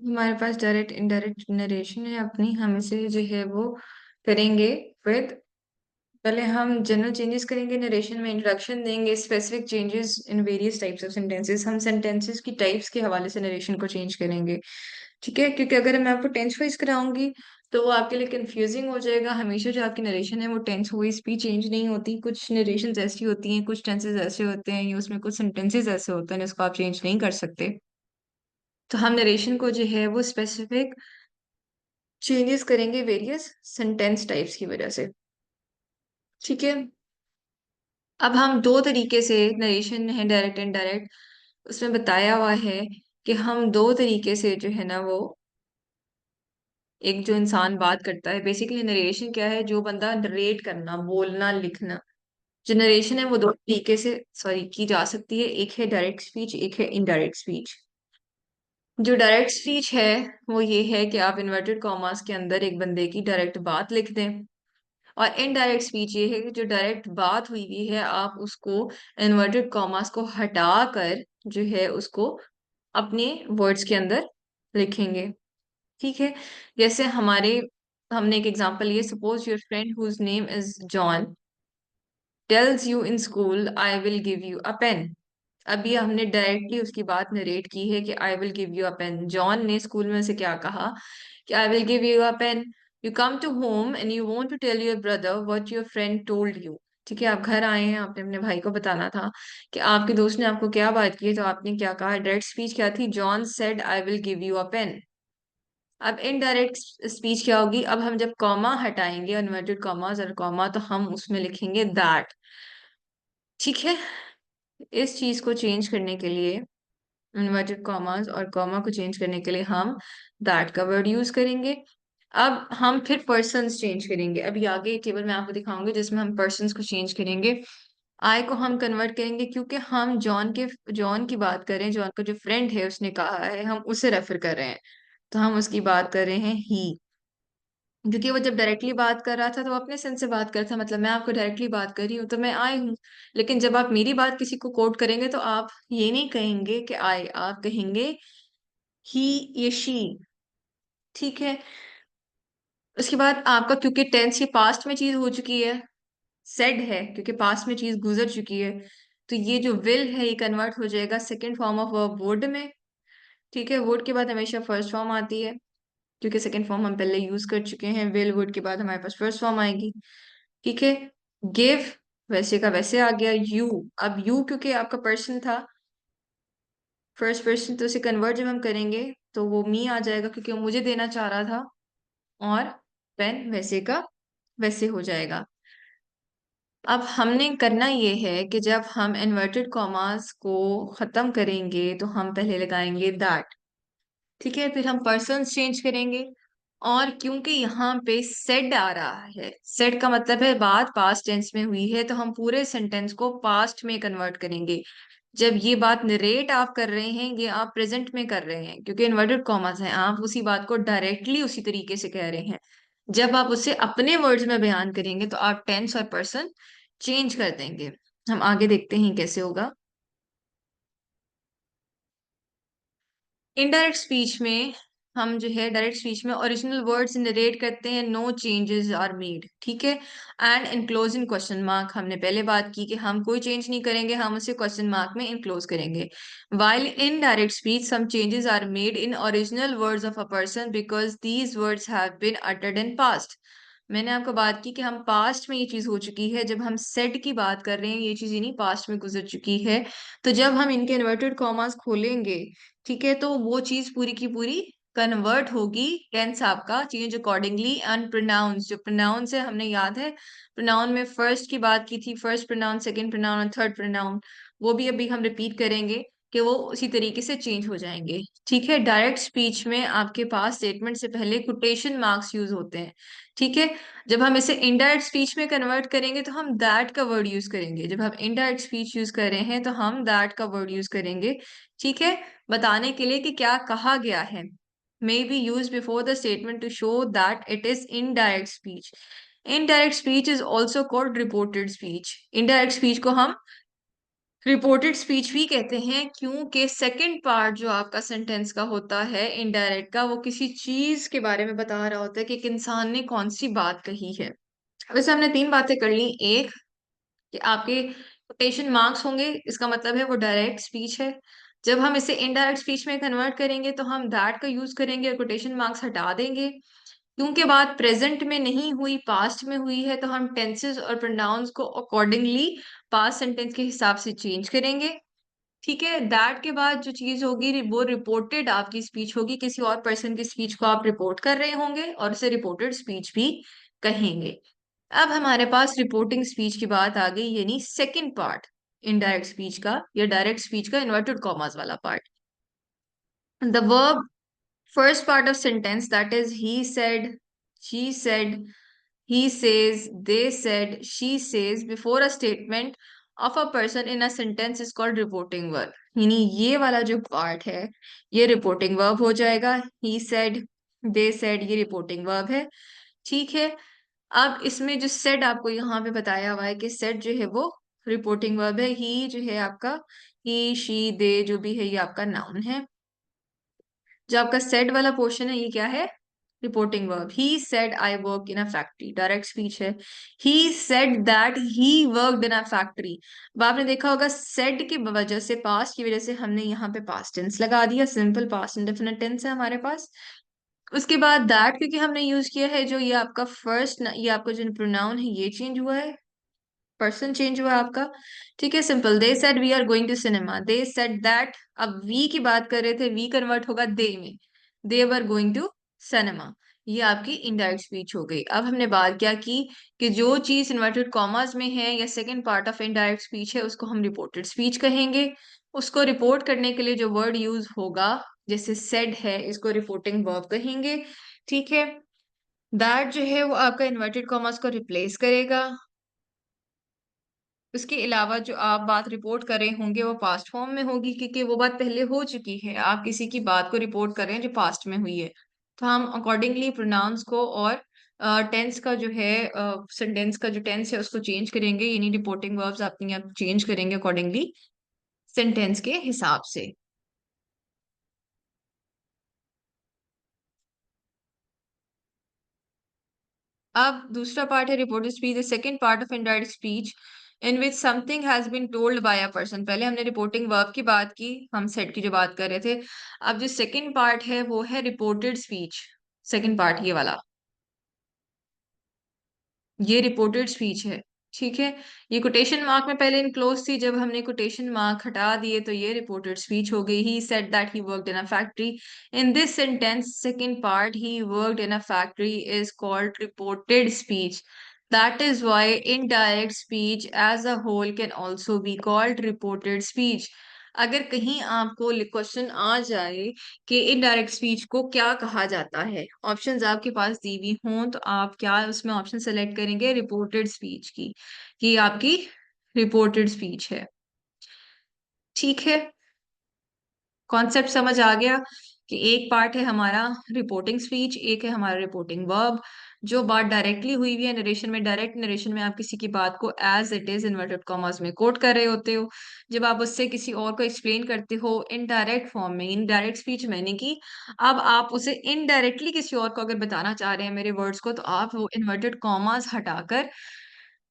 S1: हमारे पास डायरेक्ट इनडायरेक्ट नरेशन है अपनी, हम इसे जो है वो करेंगे विद, पहले हम जनरल चेंजेस करेंगे नरेशन में, इंट्रोडक्शन देंगे, specific changes in various types of sentences, हम सेंटेंसेस की टाइप्स के हवाले से नरेशन को चेंज करेंगे। ठीक है, क्योंकि अगर मैं आपको टेंस वाइज कराऊंगी तो वो आपके लिए कंफ्यूजिंग हो जाएगा। हमेशा जो आपकी नरेशन है वो टेंस वाइज भी चेंज नहीं होती, कुछ नरेशन ऐसी होती हैं, कुछ टेंसेस ऐसे होते हैं, या उसमें कुछ सेंटेंसेस ऐसे होते हैं जिसको आप चेंज नहीं कर सकते। तो हम नरेशन को जो है वो स्पेसिफिक चेंजेस करेंगे वेरियस सेंटेंस टाइप्स की वजह से। ठीक है, अब हम दो तरीके से नरेशन है, डायरेक्ट एंड डायरेक्ट, उसमें बताया हुआ है कि हम दो तरीके से जो है ना वो, एक जो इंसान बात करता है, बेसिकली नरेशन क्या है, जो बंदा नरेट करना, बोलना, लिखना, जो नरेशन है वो दो तरीके से सॉरी की जा सकती है। एक है डायरेक्ट स्पीच, एक है इनडायरेक्ट स्पीच। जो डायरेक्ट स्पीच है वो ये है कि आप इन्वर्टेड कॉमास के अंदर एक बंदे की डायरेक्ट बात लिख दें। और इनडायरेक्ट स्पीच ये है कि जो डायरेक्ट बात हुई हुई है आप उसको इन्वर्टेड कॉमास को हटाकर जो है उसको अपने वर्ड्स के अंदर लिखेंगे। ठीक है, जैसे हमने एक एग्जांपल लिए, suppose your friend whose name is John tells you in school I will give you a pen. अभी हमने डायरेक्टली उसकी बात नरेट की है कि I will give you a pen. John ने स्कूल में से क्या कहा कि I will give you a pen. You come to home and you want to tell your brother what your friend told you. ठीक है, आप घर आए हैं, आपने अपने भाई को बताना था कि आपके दोस्त ने आपको क्या बात की है, तो आपने क्या कहा, डायरेक्ट स्पीच क्या थी, John said I will give you a pen. अब इनडायरेक्ट स्पीच क्या होगी, अब हम जब कॉमा हटाएंगे, इन्वर्टेड कॉमास और कॉमा, तो हम उसमें लिखेंगे दैट। ठीक है, इस चीज को चेंज करने के लिए, इन्वर्टेड कॉमास और कॉमा को चेंज करने के लिए हम दैट का वर्ड यूज करेंगे। अब हम फिर पर्सन्स चेंज करेंगे, अभी आगे टेबल में आपको दिखाऊंगे जिसमें हम पर्सन्स को चेंज करेंगे। आई को हम कन्वर्ट करेंगे, क्योंकि हम जॉन की बात कर रहे हैं, जॉन का जो फ्रेंड है उसने कहा है, हम उसे रेफर कर रहे हैं, तो हम उसकी बात कर रहे हैं ही। क्योंकि वो जब डायरेक्टली बात कर रहा था तो वो अपने सेंस से बात कर रहा था, मतलब मैं आपको डायरेक्टली बात कर रही हूँ तो मैं आई हूँ। लेकिन जब आप मेरी बात किसी को कोट करेंगे तो आप ये नहीं कहेंगे कि आई, आप कहेंगे ही ये शी। ठीक है, उसके बाद आपका, क्योंकि टेंस ये पास्ट में चीज हो चुकी है, सेड है क्योंकि पास्ट में चीज गुजर चुकी है, तो ये जो विल है ये कन्वर्ट हो जाएगा second form of verb would में। ठीक है, वुड के बाद हमेशा फर्स्ट फॉर्म आती है, क्योंकि सेकेंड फॉर्म हम पहले यूज कर चुके हैं, विल वुड के बाद हमारे पास फर्स्ट फॉर्म आएगी। ठीक है, गिव वैसे का वैसे आ गया। यू, अब यू क्योंकि आपका पर्सन था, फर्स्ट पर्सन, तो उसे कन्वर्ट जब हम करेंगे तो वो मी आ जाएगा क्योंकि वो मुझे देना चाह रहा था। और पेन वैसे का वैसे हो जाएगा। अब हमने करना ये है कि जब हम इन्वर्टेड कॉमास को खत्म करेंगे तो हम पहले लगाएंगे दैट। ठीक है, फिर हम पर्सन्स चेंज करेंगे। और क्योंकि यहाँ पे सेड आ रहा है, सेड का मतलब है बात पास्ट टेंस में हुई है, तो हम पूरे सेंटेंस को पास्ट में कन्वर्ट करेंगे। जब ये बात नरेट आप कर रहे हैं, ये आप प्रेजेंट में कर रहे हैं, क्योंकि इन्वर्टेड कॉमास है, आप उसी बात को डायरेक्टली उसी तरीके से कह रहे हैं। जब आप उसे अपने वर्ड्स में बयान करेंगे तो आप टेंस और पर्सन चेंज कर देंगे। हम आगे देखते हैं कैसे होगा। इनडायरेक्ट स्पीच में हम जो है डायरेक्ट स्पीच में ओरिजिनल वर्ड्स नरेट करते हैं, नो चेंजेस आर मेड, ठीक है। And enclose in question mark, हमने पहले बात की कि हम कोई चेंज नहीं करेंगे, हम उसे क्वेश्चन मार्क में इनक्लोज करेंगे। While indirect speech some changes are made in original words of a person because these words have been uttered in past. मैंने आपको बात की कि हम पास्ट में ये चीज हो चुकी है, जब हम सेड की बात कर रहे हैं ये चीज नहीं पास्ट में गुजर चुकी है, तो जब हम इनके इन्वर्टेड कॉमास खोलेंगे, ठीक है, तो वो चीज पूरी की पूरी कन्वर्ट होगी, टेंस आपका चेंज अकॉर्डिंगली। एंड प्रोनाउंस, जो प्रोनाउंस है हमने याद है प्रोनाउन में फर्स्ट की बात की थी, फर्स्ट प्रोनाउन, सेकंड प्रोनाउन और थर्ड प्रोनाउन, वो भी अभी हम रिपीट करेंगे कि वो उसी तरीके से चेंज हो जाएंगे, ठीक है। डायरेक्ट स्पीच में आपके पास स्टेटमेंट से पहले कोटेशन मार्क्स यूज होते हैं, ठीक है। जब हम इसे इनडायरेक्ट स्पीच में कन्वर्ट करेंगे तो हम दैट का वर्ड यूज करेंगे, जब हम इनडायरेक्ट स्पीच यूज कर रहे हैं तो हम दैट का वर्ड यूज करेंगे, ठीक है, बताने के लिए कि क्या कहा गया है। may be used before the statement to show that it is indirect speech. Indirect speech is also called reported speech. Indirect speech को हम रिपोर्टेड स्पीच भी कहते हैं, क्योंकि सेकंड पार्ट जो आपका सेंटेंस का होता है इनडायरेक्ट का, वो किसी चीज के बारे में बता रहा होता है कि एक इंसान ने कौन सी बात कही है। वैसे हमने तीन बातें कर ली। एक, कि आपके कोटेशन मार्क्स होंगे, इसका मतलब है वो डायरेक्ट स्पीच है। जब हम इसे इनडायरेक्ट स्पीच में कन्वर्ट करेंगे तो हम दैट का यूज करेंगे और कोटेशन मार्क्स हटा देंगे। क्योंकि बात प्रेजेंट में नहीं हुई, पास्ट में हुई है, तो हम टेंसेस और प्रोनाउंस को अकॉर्डिंगली पास्ट सेंटेंस के हिसाब से चेंज करेंगे, ठीक है। दैट के बाद जो चीज होगी वो रिपोर्टेड आपकी स्पीच होगी, किसी और पर्सन की स्पीच को आप रिपोर्ट कर रहे होंगे और उसे रिपोर्टेड स्पीच भी कहेंगे। अब हमारे पास रिपोर्टिंग स्पीच की बात आ गई, यानी सेकंड पार्ट इनडायरेक्ट स्पीच का या डायरेक्ट स्पीच का, इन्वर्टेड कॉमास वाला part. The verb first part of sentence, that is he said, she said, he says, they said, she says, before a statement of a person in a sentence is called reporting verb। यानी ये वाला जो part है ये reporting verb हो जाएगा। he said, they said, ये reporting verb है, ठीक है। अब इसमें जो सेड आपको यहाँ पे बताया हुआ है कि सेड जो है वो रिपोर्टिंग वर्ब है, ही जो है आपका, ही शी दे जो भी है ये आपका नाउन है। जो आपका सेड वाला पोर्शन है ये क्या है, reporting verb. He said I work in a factory, direct speech है। He said that he worked in a factory. अब आपने देखा होगा सेड की वजह से, पास्ट की वजह से हमने यहाँ पे पास्ट टेंस लगा दिया, सिंपल पास्ट इंडेफिनिट टेंस है हमारे पास। उसके बाद दैट क्योंकि हमने यूज किया है, जो ये आपका फर्स्ट, ये आपका जो प्रोनाउन है ये चेंज हुआ है, पर्सन चेंज हुआ आपका, ठीक है। Simple, they said we are going to cinema, they said that, अब वी की बात कर रहे थे, वी कन्वर्ट होगा दे में, दे वर गोइंग टू सिनेमा, ये आपकी इनडायरेक्ट स्पीच हो गई। अब हमने बात क्या की कि जो चीज इन्वर्टेड कॉमास में है या second part of indirect speech है उसको हम रिपोर्टेड स्पीच कहेंगे। उसको रिपोर्ट करने के लिए जो वर्ड यूज होगा, जैसे सेड है, इसको रिपोर्टिंग वर्ब कहेंगे, ठीक है। दैट जो है वो आपका इन्वर्टेड कॉमास को रिप्लेस करेगा। उसके अलावा जो आप बात रिपोर्ट कर रहे होंगे वो पास्ट फॉर्म में होगी, क्योंकि वो बात पहले हो चुकी है, आप किसी की बात को रिपोर्ट कर रहे हैं जो पास्ट में हुई है। तो हम अकॉर्डिंगली प्रोनाउंस को और टेंस का जो है, सेंटेंस का जो टेंस है उसको चेंज करेंगे, यानी रिपोर्टिंग वर्ब्स अपनी आप चेंज करेंगे अकॉर्डिंगली सेंटेंस के हिसाब से। अब दूसरा पार्ट है reported speech, the second part of indirect speech in which something has been told by a person. पहले हमने रिपोर्टिंग वर्ब की बात की, हम सेट की जो बात कर रहे थे। अब जो सेकंड पार्ट है वो है रिपोर्टेड स्पीच, सेकंड पार्ट ये वाला, ये रिपोर्टेड स्पीच है, ठीक है। ये कोटेशन मार्क में पहले इनक्लोज थी, जब हमने कोटेशन मार्क हटा दिए तो ये रिपोर्टेड स्पीच हो गई। He said that he worked in a factory, in this sentence second part he worked in a factory is called reported speech. That is why indirect speech as a whole can also be called reported speech. अगर कहीं आपको question आ जाए कि indirect speech को क्या कहा जाता है, ऑप्शंस आपके पास दी हुई हों, तो आप क्या उसमें ऑप्शन सेलेक्ट करेंगे, रिपोर्टेड स्पीच की, कि आपकी रिपोर्टेड स्पीच है, ठीक है। कॉन्सेप्ट समझ आ गया कि एक पार्ट है हमारा रिपोर्टिंग स्पीच, एक है हमारा रिपोर्टिंग वर्ब। जो बात डायरेक्टली हुई हुई है नरेशन में, डायरेक्ट नरेशन में आप किसी की बात को as it is inverted commas में कोट कर रहे होते हो। जब आप उससे किसी और को एक्सप्लेन करते हो इनडायरेक्ट फॉर्म में, इनडायरेक्ट स्पीच मैंने की, अब आप उसे इनडायरेक्टली किसी और को अगर बताना चाह रहे हैं मेरे वर्ड्स को, तो आप वो इन्वर्टेड कॉमास हटाकर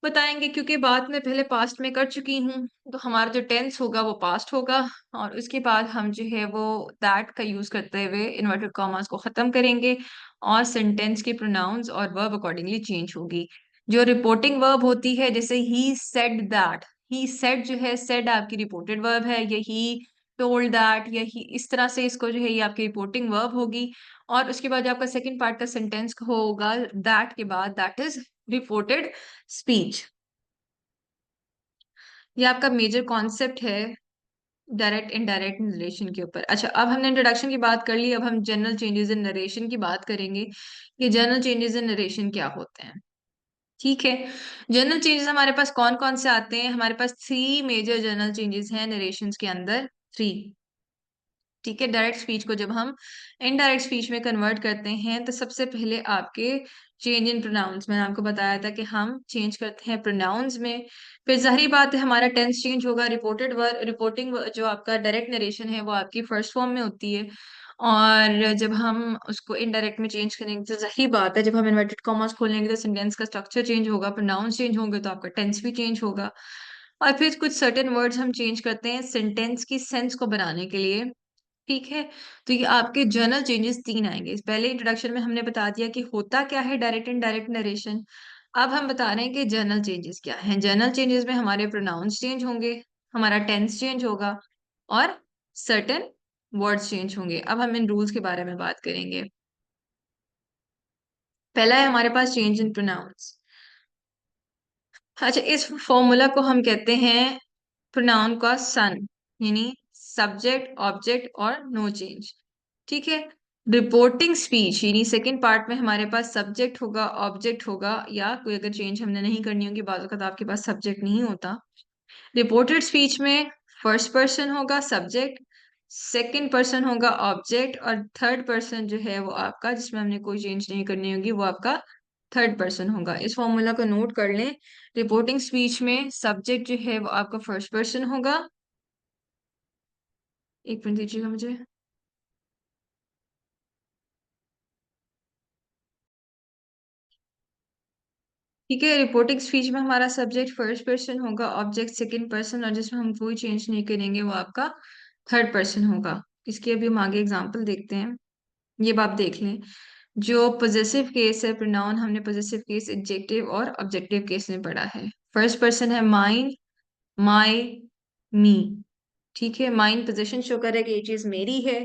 S1: बताएंगे, क्योंकि बात मैं पहले पास्ट में कर चुकी हूँ, तो हमारा जो टेंस होगा वो पास्ट होगा, और उसके बाद हम जो है वो दैट का यूज करते हुए इन्वर्टेड कॉमास को खत्म करेंगे, और सेंटेंस के प्रोनाउंस और वर्ब अकॉर्डिंगली चेंज होगी। जो रिपोर्टिंग वर्ब होती है, जैसे ही सेड दैट, ही सेड जो है, सेड आपकी रिपोर्टेड वर्ब है, ये ही टोल्ड दैट, या ही, इस तरह से इसको जो है ये आपकी रिपोर्टिंग वर्ब होगी। और उसके बाद जो आपका सेकंड पार्ट का सेंटेंस होगा दैट के बाद, दैट इज रिपोर्टेड स्पीच। ये आपका मेजर कॉन्सेप्ट है डायरेक्ट इनडायरेक्ट नरेशन के ऊपर। अच्छा, अब हमने इंट्रोडक्शन की बात कर ली, अब हम जनरल चेंजेस इन नरेशन की बात करेंगे कि जनरल चेंजेस इन नरेशन क्या होते हैं। ठीक है, जनरल चेंजेस हमारे पास कौन कौन से आते हैं? हमारे पास थ्री मेजर जनरल चेंजेस हैं नरेशन के अंदर, थ्री। ठीक है, डायरेक्ट स्पीच को जब हम इनडायरेक्ट स्पीच में कन्वर्ट करते हैं, तो सबसे पहले आपके चेंज इन प्रोनाउंस, मैंने आपको बताया था कि हम चेंज करते हैं प्रोनाउंस में। फिर जाहिर बात है हमारा टेंस चेंज होगा, रिपोर्टिंग जो आपका डायरेक्ट नरेशन है वो आपकी फर्स्ट फॉर्म में होती है, और जब हम उसको इनडायरेक्ट में चेंज करेंगे तो जाहिर बात है जब हम इन्वर्टेड कॉमास खोलेंगे तो सेंटेंस का स्ट्रक्चर चेंज होगा, प्रोनाउंस चेंज होंगे तो आपका टेंस भी चेंज होगा। और फिर कुछ सर्टेन वर्ड्स हम चेंज करते हैं सेंटेंस की सेंस को बनाने के लिए। ठीक है, तो ये आपके जर्नल चेंजेस तीन आएंगे। पहले इंट्रोडक्शन में हमने बता दिया कि होता क्या है डायरेक्ट एंड डायरेक्ट नरेशन। अब हम बता रहे हैं कि जर्नल चेंजेस क्या हैं। जर्नल चेंजेस में हमारे प्रोनाउंस चेंज होंगे, हमारा टेंस चेंज होगा, और सर्टेन वर्ड्स चेंज होंगे। अब हम इन रूल्स के बारे में बात करेंगे। पहला है हमारे पास चेंज इन प्रोनाउंस। अच्छा, इस फॉर्मूला को हम कहते हैं प्रोनाउन का सन, यानी सब्जेक्ट ऑब्जेक्ट और नो चेंज। ठीक है, रिपोर्टिंग स्पीच यानी सेकंड पार्ट में हमारे पास सब्जेक्ट होगा, ऑब्जेक्ट होगा, या कोई अगर चेंज हमने नहीं करनी होगी, बाज़ वक़्त आपके पास सब्जेक्ट नहीं होता। रिपोर्टेड स्पीच में फर्स्ट पर्सन होगा सब्जेक्ट, सेकंड पर्सन होगा ऑब्जेक्ट, और थर्ड पर्सन जो है वो आपका, जिसमें हमने कोई चेंज नहीं करनी होगी, वो आपका थर्ड पर्सन होगा। इस फॉर्मूला को नोट कर लें। रिपोर्टिंग स्पीच में सब्जेक्ट जो है वो आपका फर्स्ट पर्सन होगा। एक मिनट दीजिएगा मुझे। ठीक है, रिपोर्टिंग स्पीच में हमारा सब्जेक्ट फर्स्ट पर्सन होगा, ऑब्जेक्ट सेकंड पर्सन, और जिसमें हम कोई चेंज नहीं करेंगे वो आपका थर्ड पर्सन होगा। इसकी अभी हम आगे एग्जांपल देखते हैं, ये आप देख लें। जो पॉजेसिव केस है प्रोनाउन, हमने पॉजेसिव केस एडजेक्टिव और ऑब्जेक्टिव केस में पढ़ा है। फर्स्ट पर्सन है माइन, माय, मी। ठीक है, माइन पोजीशन शो कर रहा है कि ये चीज मेरी है।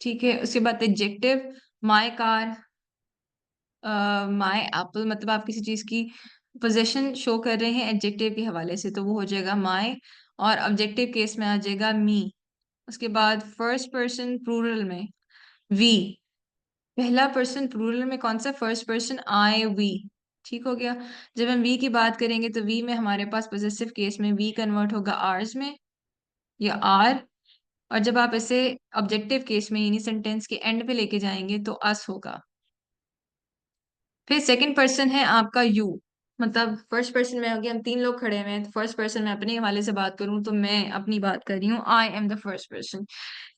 S1: ठीक है, उसके बाद adjective, my car, my Apple, मतलब आप किसी चीज की पोजीशन शो कर रहे हैं एडजेक्टिव के हवाले से, तो वो हो जाएगा माय, और ऑब्जेक्टिव केस में आ जाएगा मी। उसके बाद फर्स्ट पर्सन प्लूरल में वी, पहला पर्सन प्लूरल में कौन सा? First person I, we. ठीक हो गया। जब हम वी की बात करेंगे तो वी में हमारे पास पॉजेसिव केस में वी कन्वर्ट होगा आर्स में, या आर, और जब आप इसे ऑब्जेक्टिव केस में यानी सेंटेंस के एंड पे लेके जाएंगे तो अस होगा। फिर सेकंड पर्सन है आपका यू, मतलब फर्स्ट पर्सन में अगर हम तीन लोग खड़े हुए हैं तो फर्स्ट पर्सन में अपने हवाले से बात करूं तो मैं अपनी बात कर रही हूँ, I am the first person.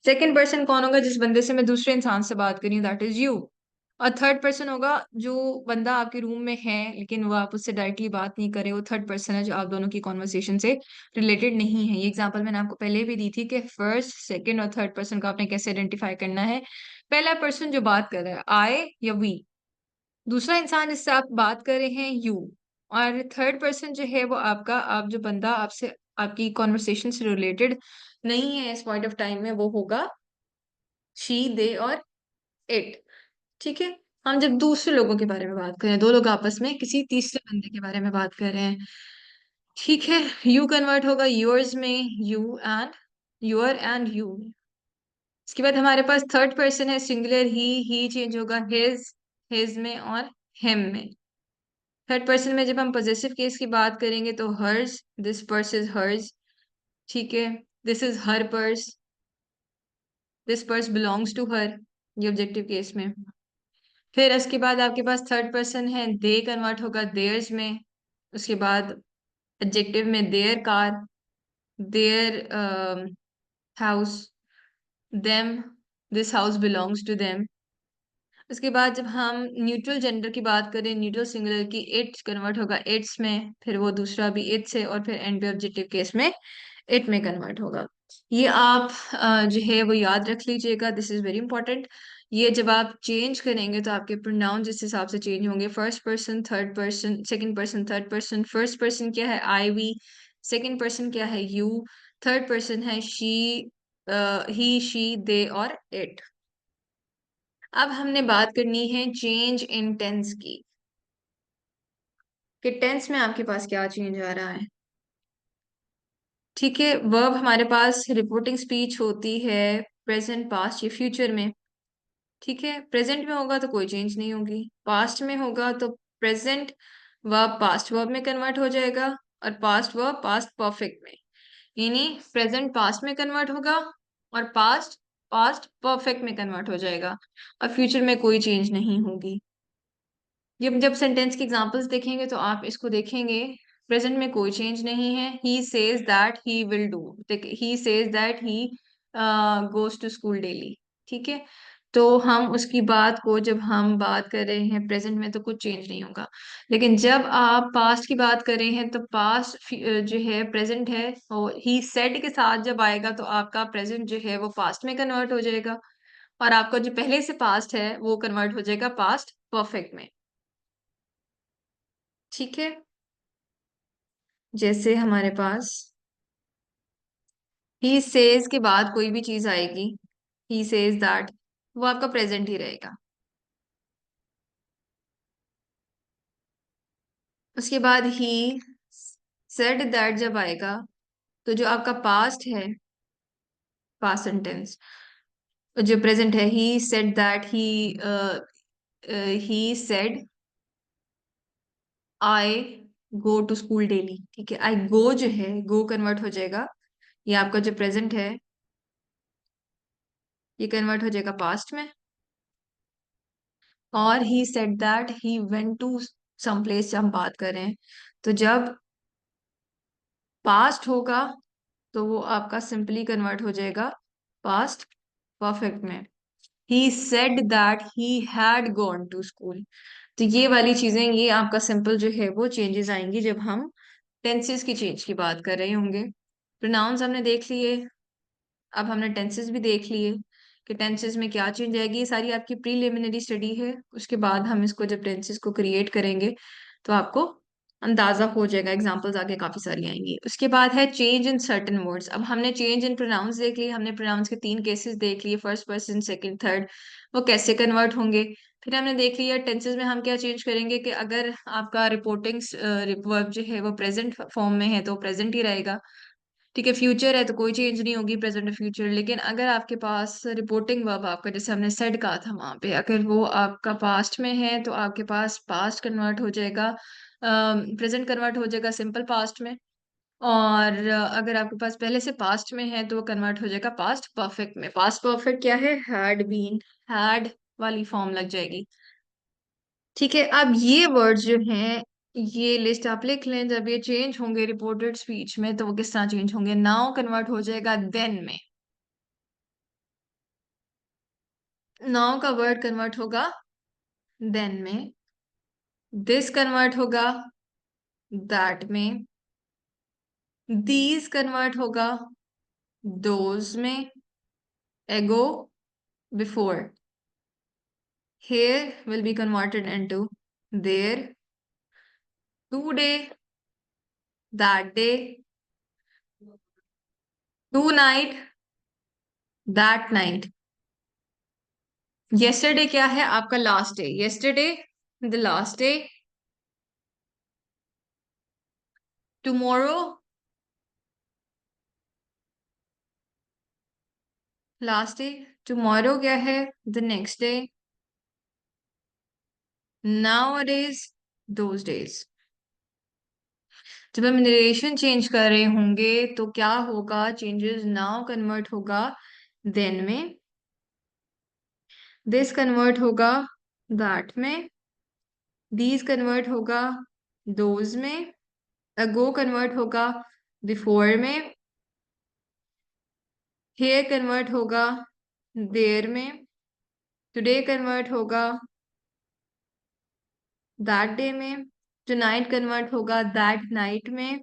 S1: Second person कौन होगा? जिस बंदे से मैं दूसरे इंसान से बात कर रही हूँ, दैट इज यू। और थर्ड पर्सन होगा जो बंदा आपके रूम में है लेकिन वो आप उससे डायरेक्टली बात नहीं करे, वो थर्ड पर्सन है जो आप दोनों की कॉन्वर्सेशन से रिलेटेड नहीं है। ये एग्जांपल मैंने आपको पहले भी दी थी कि फर्स्ट सेकंड और थर्ड पर्सन को आपने कैसे आइडेंटिफाई करना है। पहला पर्सन जो बात कर रहा है आई या वी, दूसरा इंसान जिससे आप बात कर रहे हैं यू, और थर्ड पर्सन जो है वो आपका, आप जो बंदा आपसे आपकी कॉन्वर्सेशन से रिलेटेड नहीं है इस पॉइंट ऑफ टाइम में, वो होगा शी, दे और इट। ठीक है, हम जब दूसरे लोगों के बारे में बात करें, दो लोग आपस में किसी तीसरे बंदे के बारे में बात कर रहे हैं, ठीक है, यू कन्वर्ट होगा योर्स में, you and your and you. इसके बाद हमारे पास थर्ड पर्सन है सिंगुलर ही चेंज होगा हिज में और हिम में। थर्ड पर्सन में जब हम पॉजेसिव केस की बात करेंगे तो hers, this purse is hers. ठीक है, this is her purse, this purse belongs to her, ये ऑब्जेक्टिव केस में। फिर उसके बाद आपके पास थर्ड पर्सन है, दे कन्वर्ट होगा देयर्स में। उसके बाद एडजेक्टिव में their car, their house, them, this house belongs to them. उसके बाद जब हम न्यूट्रल जेंडर की बात करें, न्यूट्रल सिंगुलर की, इट कन्वर्ट होगा इट्स में, फिर वो दूसरा भी इट्स है, और फिर एंड पे ऑब्जेक्टिव केस में इट में कन्वर्ट होगा। ये आप जो है वो याद रख लीजिएगा, दिस इज वेरी इंपॉर्टेंट। ये जब आप चेंज करेंगे तो आपके प्रोनाउन जिस हिसाब से चेंज होंगे, first person, third person, second person, third person. First person क्या है, आई वी। सेकंड पर्सन क्या है, यू। थर्ड पर्सन है शी, ही, शी, दे और इट। अब हमने बात करनी है चेंज इन टेंस की, कि टेंस में आपके पास क्या चेंज आ रहा है। ठीक है, वर्ब हमारे पास रिपोर्टिंग स्पीच होती है प्रेजेंट, पास्ट या फ्यूचर में। ठीक है, प्रेजेंट में होगा तो कोई चेंज नहीं होगी, पास्ट में होगा तो प्रेजेंट वर्ब पास्ट वर्ब में कन्वर्ट हो जाएगा, और पास्ट वर्ब पास्ट परफेक्ट में। यानी प्रेजेंट पास्ट में कन्वर्ट होगा, और पास्ट पास्ट परफेक्ट में कन्वर्ट हो जाएगा, और फ्यूचर में कोई चेंज नहीं होगी। जब जब सेंटेंस की एग्जांपल्स देखेंगे तो आप इसको देखेंगे, प्रेजेंट में कोई चेंज नहीं है, he says that he will do, he says that he goes to school daily. ठीक है, तो हम उसकी बात को जब हम बात कर रहे हैं प्रेजेंट में तो कुछ चेंज नहीं होगा, लेकिन जब आप पास्ट की बात कर रहे हैं तो पास्ट जो है प्रेजेंट है, और ही सेड के साथ जब आएगा तो आपका प्रेजेंट जो है वो पास्ट में कन्वर्ट हो जाएगा, और आपका जो पहले से पास्ट है वो कन्वर्ट हो जाएगा पास्ट परफेक्ट में। ठीक है, जैसे हमारे पास ही सेज के बाद कोई भी चीज आएगी, ही सेज दैट, वो आपका प्रेजेंट ही रहेगा। उसके बाद ही सेड दैट जब आएगा तो जो आपका पास्ट है, पास्ट सेंटेंस, जो प्रेजेंट है, he said that he said I go to school daily. ठीक है, आई गो जो है, गो कन्वर्ट हो जाएगा, ये आपका जो प्रेजेंट है ये कन्वर्ट हो जाएगा पास्ट में, और he said that he went to some place, जब हम बात कर रहे हैं तो जब पास्ट होगा तो वो आपका सिंपली कन्वर्ट हो जाएगा पास्ट परफेक्ट में। He said that he had gone to school. तो ये वाली चीजें, ये आपका सिंपल जो है वो चेंजेस आएंगी जब हम टेंसेस की चेंज की बात कर रहे होंगे। प्रोनाउंस हमने देख लिए, अब हमने टेंसेस भी देख लिए कि टेंसेस में क्या चेंज आएगी। ये सारी आपकी प्रीलिमिनरी स्टडी है, उसके बाद हम इसको जब टेंसेस को क्रिएट करेंगे तो आपको अंदाजा हो जाएगा, एग्जांपल्स आगे काफी सारी आएंगी। उसके बाद है चेंज इन सर्टेन वर्ड्स। अब हमने चेंज इन प्रोनाउंस देख लिए, हमने प्रोनाउंस के 3 केसेस देख लिए, फर्स्ट पर्सन, सेकंड, थर्ड, वो कैसे कन्वर्ट होंगे। फिर हमने देख लिया टेंसेस में हम क्या चेंज करेंगे, कि अगर आपका रिपोर्टिंग वर्ब जो है वो प्रेजेंट फॉर्म में है तो प्रेजेंट ही रहेगा। ठीक है, फ्यूचर है तो कोई चेंज नहीं होगी, प्रेजेंट और फ्यूचर। लेकिन अगर आपके पास रिपोर्टिंग वर्ब आपका, जैसे हमने सेड कहा था वहां पे, अगर वो आपका पास्ट में है तो आपके पास पास्ट कन्वर्ट हो जाएगा, प्रेजेंट कन्वर्ट हो जाएगा सिंपल पास्ट में, और अगर आपके पास पहले से पास्ट में है तो वो कन्वर्ट हो जाएगा पास्ट परफेक्ट में। पास्ट परफेक्ट क्या है, हैड बीन, हैड वाली फॉर्म लग जाएगी। ठीक है, अब ये वर्ड्स जो हैं, ये लिस्ट आप लिख लें, जब ये चेंज होंगे रिपोर्टेड स्पीच में तो वो किस तरह चेंज होंगे। नाउ कन्वर्ट हो जाएगा देन में, नाउ का वर्ड कन्वर्ट होगा देन में, दिस कन्वर्ट होगा दैट में, दीज कन्वर्ट होगा दोज में, एगो before, here will be converted into there, today, that day, tonight, that night। yesterday क्या है आपका, last day, yesterday the last day, tomorrow last day, tomorrow क्या है, the next day, nowadays those days। जब हम narration change कर रहे होंगे तो क्या होगा, चेंजेस, नाउ कन्वर्ट होगा देन में, दिस कन्वर्ट होगा दैट में, दीज कन्वर्ट होगा दोज में, अगो कन्वर्ट होगा बिफोर में, हेयर कन्वर्ट होगा देयर में, टुडे कन्वर्ट होगा दैट डे में, टुनाइट कन्वर्ट होगा दैट नाइट में,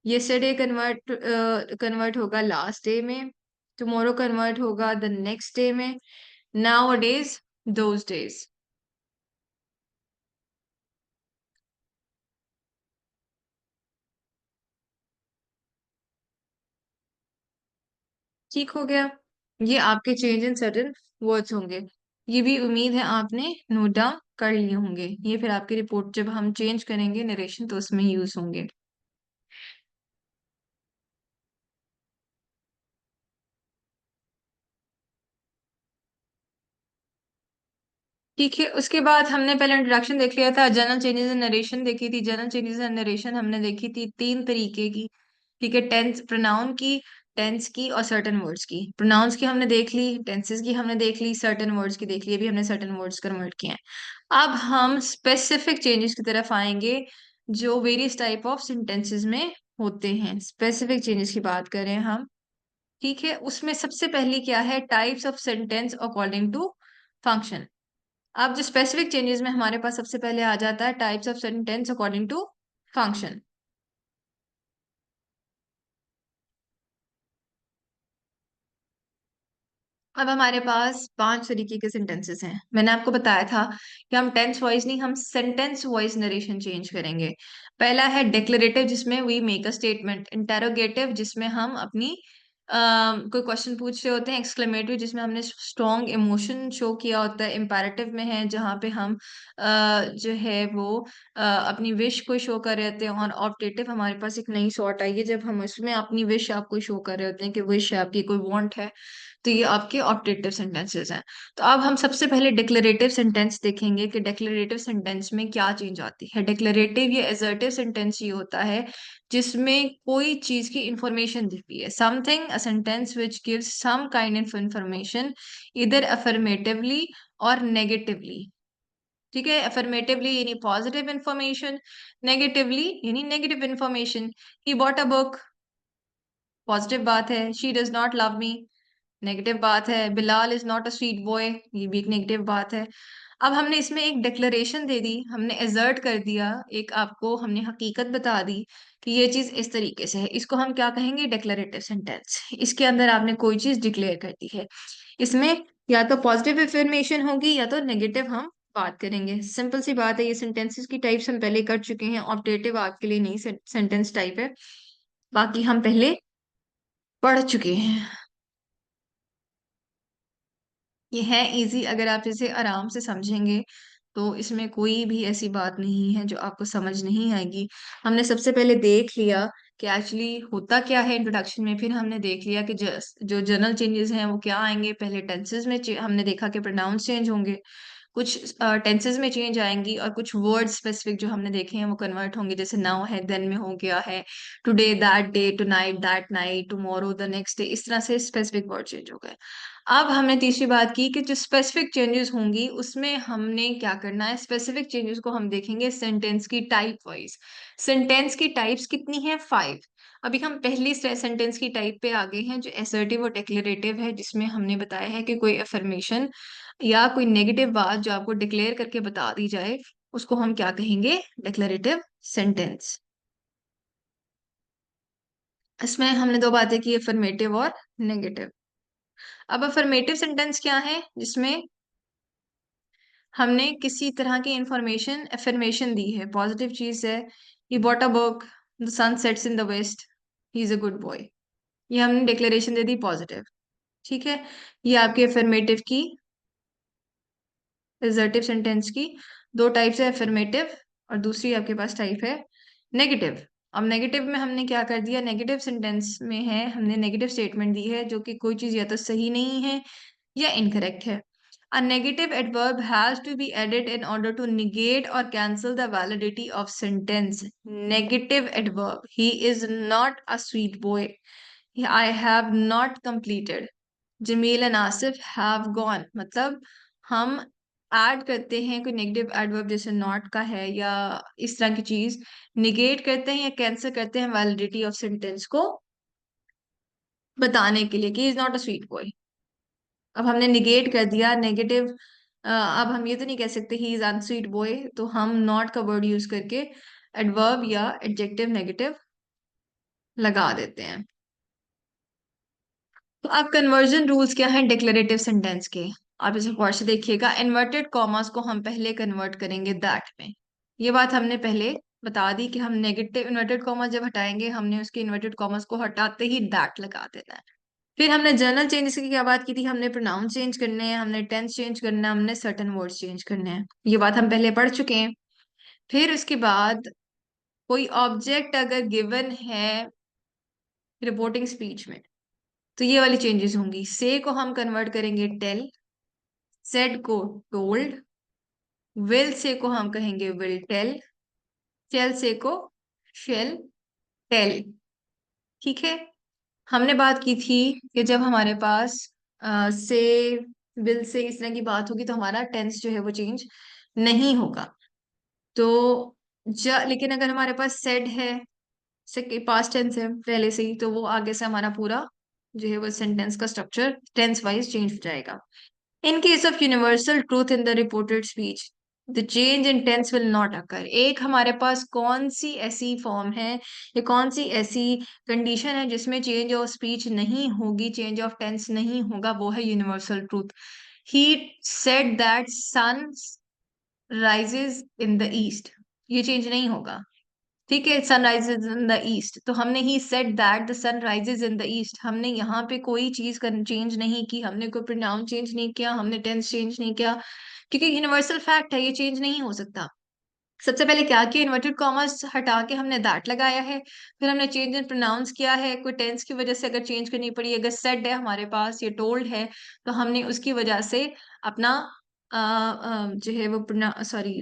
S1: yesterday कन्वर्ट होगा लास्ट डे में, tomorrow कन्वर्ट होगा द नेक्स्ट डे में, nowadays those days। ठीक हो गया। ये आपके चेंज इन सर्टेन वर्ड्स होंगे। ये भी उम्मीद है आपने नोट डाउन कर लिए होंगे। ये फिर आपकी रिपोर्ट जब हम चेंज करेंगे नरेशन तो उसमें यूज होंगे। ठीक है, उसके बाद हमने पहले इंट्रोडक्शन देख लिया था, जनरल चेंजेस इन नरेशन देखी थी। जनरल चेंजेस इन नरेशन हमने देखी थी तीन तरीके की। ठीक है, टेंस प्रोनाउन की, टेंस की और सर्टेन वर्ड्स की। प्रोनाउंस की हमने देख ली, टेंसेस की हमने देख ली, सर्टेन वर्ड्स की देख ली। अभी हमने सर्टेन वर्ड्स कन्वर्ट किए हैं। अब हम स्पेसिफिक चेंजेस की तरफ आएंगे जो वेरियस टाइप ऑफ सेंटेंसेस में होते हैं। स्पेसिफिक चेंजेस की बात करें हम, ठीक है, उसमें सबसे पहली क्या है, types of sentence according to function. अब जो स्पेसिफिक चेंजेस में हमारे पास सबसे पहले आ जाता है types of sentence according to function. अब हमारे पास पांच तरीके के सेंटेंसेस हैं। मैंने आपको बताया था कि हम टेंस वाइज नहीं, हम सेंटेंस वाइज नरेशन चेंज करेंगे। पहला है डिक्लेरेटिव, जिसमें we make a statement. Interrogative, जिसमें हम अपनी कोई क्वेश्चन पूछ रहे होते हैं। एक्सक्लेमेटिव, जिसमें हमने स्ट्रॉन्ग इमोशन शो किया होता है। इम्पेरेटिव में है जहाँ पे हम जो है वो अपनी विश को शो कर रहे होते हैं। और ऑप्टेटिव, हमारे पास एक नई सॉर्ट आई है जब हम उसमें अपनी विश आपको शो कर रहे होते हैं कि विश है आपकी, कोई वांट है। तो ये आपके ऑप्टेटिव सेंटेंसेस हैं। तो अब हम सबसे पहले डिक्लेरेटिव सेंटेंस देखेंगे कि डिक्लेरेटिव सेंटेंस में क्या चेंज आती है। डिक्लेरेटिव या असर्टिव सेंटेंस ये होता है जिसमें कोई चीज की इंफॉर्मेशन दी है। Something, a sentence which gives some kind of information, इधर अफर्मेटिवली और नेगेटिवली। ठीक है, अफर्मेटिवली यानी पॉजिटिव इंफॉर्मेशन, नेगेटिवली यानी negative information. He bought a book, positive बात है। She does not love me, negative बात है। Bilal is not a sweet boy, ये भी एक नेगेटिव बात है। अब हमने इसमें एक डिक्लेरेशन दे दी, हमने एजर्ट कर दिया, एक आपको हमने हकीकत बता दी कि ये चीज इस तरीके से है। इसको हम क्या कहेंगे, डिक्लेरेटिव सेंटेंस। इसके अंदर आपने कोई चीज डिक्लेयर कर दी है। इसमें या तो पॉजिटिव इंफॉर्मेशन होगी या तो नेगेटिव हम बात करेंगे। सिंपल सी बात है। ये सेंटेंसेस की टाइप्स हम पहले कर चुके हैं। ऑप्टेटिव आपके लिए नई सेंटेंस टाइप है, बाकी हम पहले पढ़ चुके हैं। ये है इजी, अगर आप इसे आराम से समझेंगे तो इसमें कोई भी ऐसी बात नहीं है जो आपको समझ नहीं आएगी। हमने सबसे पहले देख लिया कि एक्चुअली होता क्या है इंट्रोडक्शन में। फिर हमने देख लिया कि जो जनरल चेंजेस हैं वो क्या आएंगे। पहले टेंसेस में हमने देखा कि प्रोनाउंस चेंज होंगे, कुछ टेंसेस में चेंज आएंगी, और कुछ वर्ड स्पेसिफिक जो हमने देखे हैं वो कन्वर्ट होंगे। जैसे नाउ है, देन में हो गया है, today that day, tonight that night, tomorrow the next day, इस तरह से स्पेसिफिक वर्ड चेंज हो गए। अब हमने तीसरी बात की कि जो स्पेसिफिक चेंजेस होंगी उसमें हमने क्या करना है, स्पेसिफिक चेंजेस को हम देखेंगे सेंटेंस की टाइप वाइज। सेंटेंस की टाइप्स कितनी है, 5। अभी हम पहली सेंटेंस की टाइप पे आ गए हैं जो एसर्टिव और डिक्लेरेटिव है, जिसमें हमने बताया है कि कोई अफर्मेशन या कोई नेगेटिव बात जो आपको डिक्लेयर करके बता दी जाए उसको हम क्या कहेंगे, डिक्लेरेटिव सेंटेंस। इसमें हमने दो बातें की, अफर्मेटिव और नेगेटिव। अब अफर्मेटिव सेंटेंस क्या है, जिसमें हमने किसी तरह की इंफॉर्मेशन अफर्मेशन दी है, पॉजिटिव चीज है। He bought a book, the sun sets in the west, he is a good boy. ये हमने डिक्लेरेशन दे दी पॉजिटिव। ठीक है, ये आपके अफर्मेटिव की, रिजर्टिव सेंटेंस की दो टाइप्स है, अफर्मेटिव और दूसरी आपके पास टाइप है नेगेटिव। अब नेगेटिव में हमने क्या कर दिया, नेगेटिव सेंटेंस में है हमने नेगेटिव स्टेटमेंट दी है जो कि कोई चीज या तो सही नहीं है या इनकरेक्ट है। A negative adverb has to be added in order to negate or cancel the validity of sentence. Negative adverb. He is not a sweet boy. I have not completed. Jamil and Asif have gone. मतलब हम add करते हैं कोई negative adverb जैसे not का है या इस तरह की चीज, निगेट करते हैं या कैंसिल करते हैं वैलिडिटी ऑफ सेंटेंस को बताने के लिए कि is not a sweet boy. अब हमने निगेट कर दिया नेगेटिव, अब हम ये तो नहीं कह सकते ही इज अनस्वीट बॉय, तो हम नॉट का वर्ड यूज करके एडवर्ब या एडजेक्टिव नेगेटिव लगा देते हैं। तो अब कन्वर्जन रूल्स क्या है डिक्लेरेटिव सेंटेंस के, आप इसे गौर से देखिएगा। इन्वर्टेड कॉमास को हम पहले कन्वर्ट करेंगे दैट में, ये बात हमने पहले बता दी कि हम नेगेटिव इन्वर्टेड कॉमास जब हटाएंगे हमने उसके इन्वर्टेड कॉमास को हटाते ही दैट लगा देना है। फिर हमने जर्नल चेंजेस की क्या बात की थी, हमने प्रोनाउन चेंज करने हैं, हमने टेंस चेंज करना है, हमने सर्टेन वर्ड्स चेंज करने हैं, ये बात हम पहले पढ़ चुके हैं। फिर उसके बाद कोई ऑब्जेक्ट अगर गिवन है रिपोर्टिंग स्पीच में तो ये वाली चेंजेस होंगी। से को हम कन्वर्ट करेंगे टेल, सेड को टोल्ड, विल से को हम कहेंगे विल टेल, शेल से को शेल टेल। ठीक है। हमने बात की थी कि जब हमारे पास से विल से इस तरह की बात होगी तो हमारा टेंस जो है वो चेंज नहीं होगा। तो लेकिन अगर हमारे पास सेड है, से पास्ट टेंस है पहले से ही, तो वो आगे से हमारा पूरा जो है वो सेंटेंस का स्ट्रक्चर टेंस वाइज चेंज हो जाएगा। In case of universal truth in the reported speech, the change in tense will not occur। एक हमारे पास कौन सी ऐसी फॉर्म है या कौन सी ऐसी कंडीशन है जिसमें चेंज ऑफ स्पीच नहीं होगी, चेंज ऑफ टेंस नहीं होगा, वो है universal truth. He said that sun rises in the east, ये चेंज नहीं होगा। ठीक है, sun rises in the east, तो हमने he said that the sun rises in the east, हमने यहाँ पे कोई चीज चेंज नहीं की, हमने कोई प्रोनाउन चेंज नहीं किया, हमने टेंस चेंज नहीं किया, क्योंकि यूनिवर्सल फैक्ट है, ये चेंज नहीं हो सकता। सबसे पहले क्या किया, इन्वर्टेड कॉमर्स हटा के हमने दैट लगाया है, फिर हमने चेंज इन प्रोनाउंस किया है, कोई टेंस की वजह से अगर चेंज करनी पड़ी, अगर सेड है हमारे पास ये टोल्ड है, तो हमने उसकी वजह से अपना जो है वो सॉरी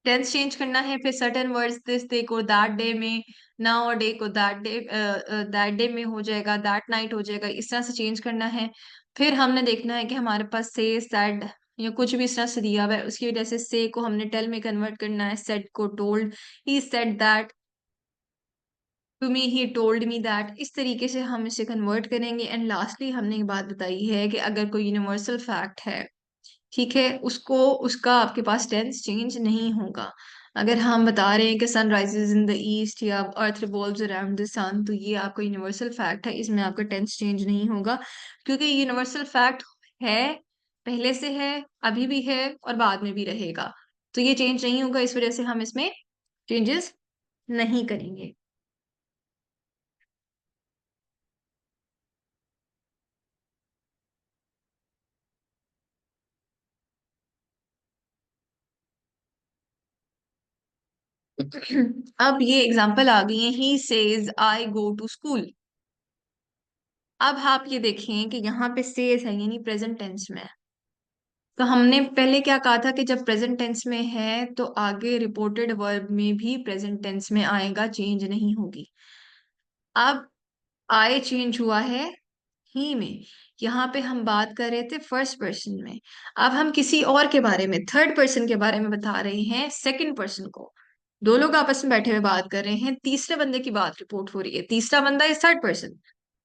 S1: टेंस चेंज करना है। फिर सर्टेन वर्ड्स दिस डे को दैट डे में, नाउ और डे को दैट डे में हो जाएगा, दैट नाइट हो जाएगा, इस तरह से चेंज करना है। फिर हमने देखना है कि हमारे पास से सैड या कुछ भी इस तरह से दिया हुआ है, उसकी वजह से को हमने टेल में कन्वर्ट करना है, सेड को told, he said that to me, he told me that, इस तरीके से हम इसे कन्वर्ट करेंगे। एंड लास्टली हमने एक बात बताई है कि अगर कोई यूनिवर्सल फैक्ट है, ठीक है, उसको उसका आपके पास टेंस चेंज नहीं होगा। अगर हम बता रहे हैं कि sun rises in the east या earth revolves around the sun, तो ये आपका यूनिवर्सल फैक्ट है, इसमें आपका टेंस चेंज नहीं होगा, क्योंकि यूनिवर्सल फैक्ट है, पहले से है, अभी भी है और बाद में भी रहेगा, तो ये चेंज नहीं होगा, इस वजह से हम इसमें चेंजेस नहीं करेंगे। अब ये एग्जांपल आ गई है, he says I go to school. अब आप ये देखें कि यहाँ पे सेज है यानी प्रेजेंट टेंस में है। तो हमने पहले क्या कहा था कि जब प्रेजेंट टेंस में है तो आगे रिपोर्टेड वर्ब में भी प्रेजेंट टेंस में आएगा, चेंज नहीं होगी। अब आई चेंज हुआ है ही में, यहाँ पे हम बात कर रहे थे फर्स्ट पर्सन में, अब हम किसी और के बारे में, थर्ड पर्सन के बारे में बता रहे हैं, सेकंड पर्सन को। दो लोग आपस में बैठे हुए बात कर रहे हैं, तीसरे बंदे की बात रिपोर्ट हो रही है, तीसरा बंदा इज थर्ड पर्सन,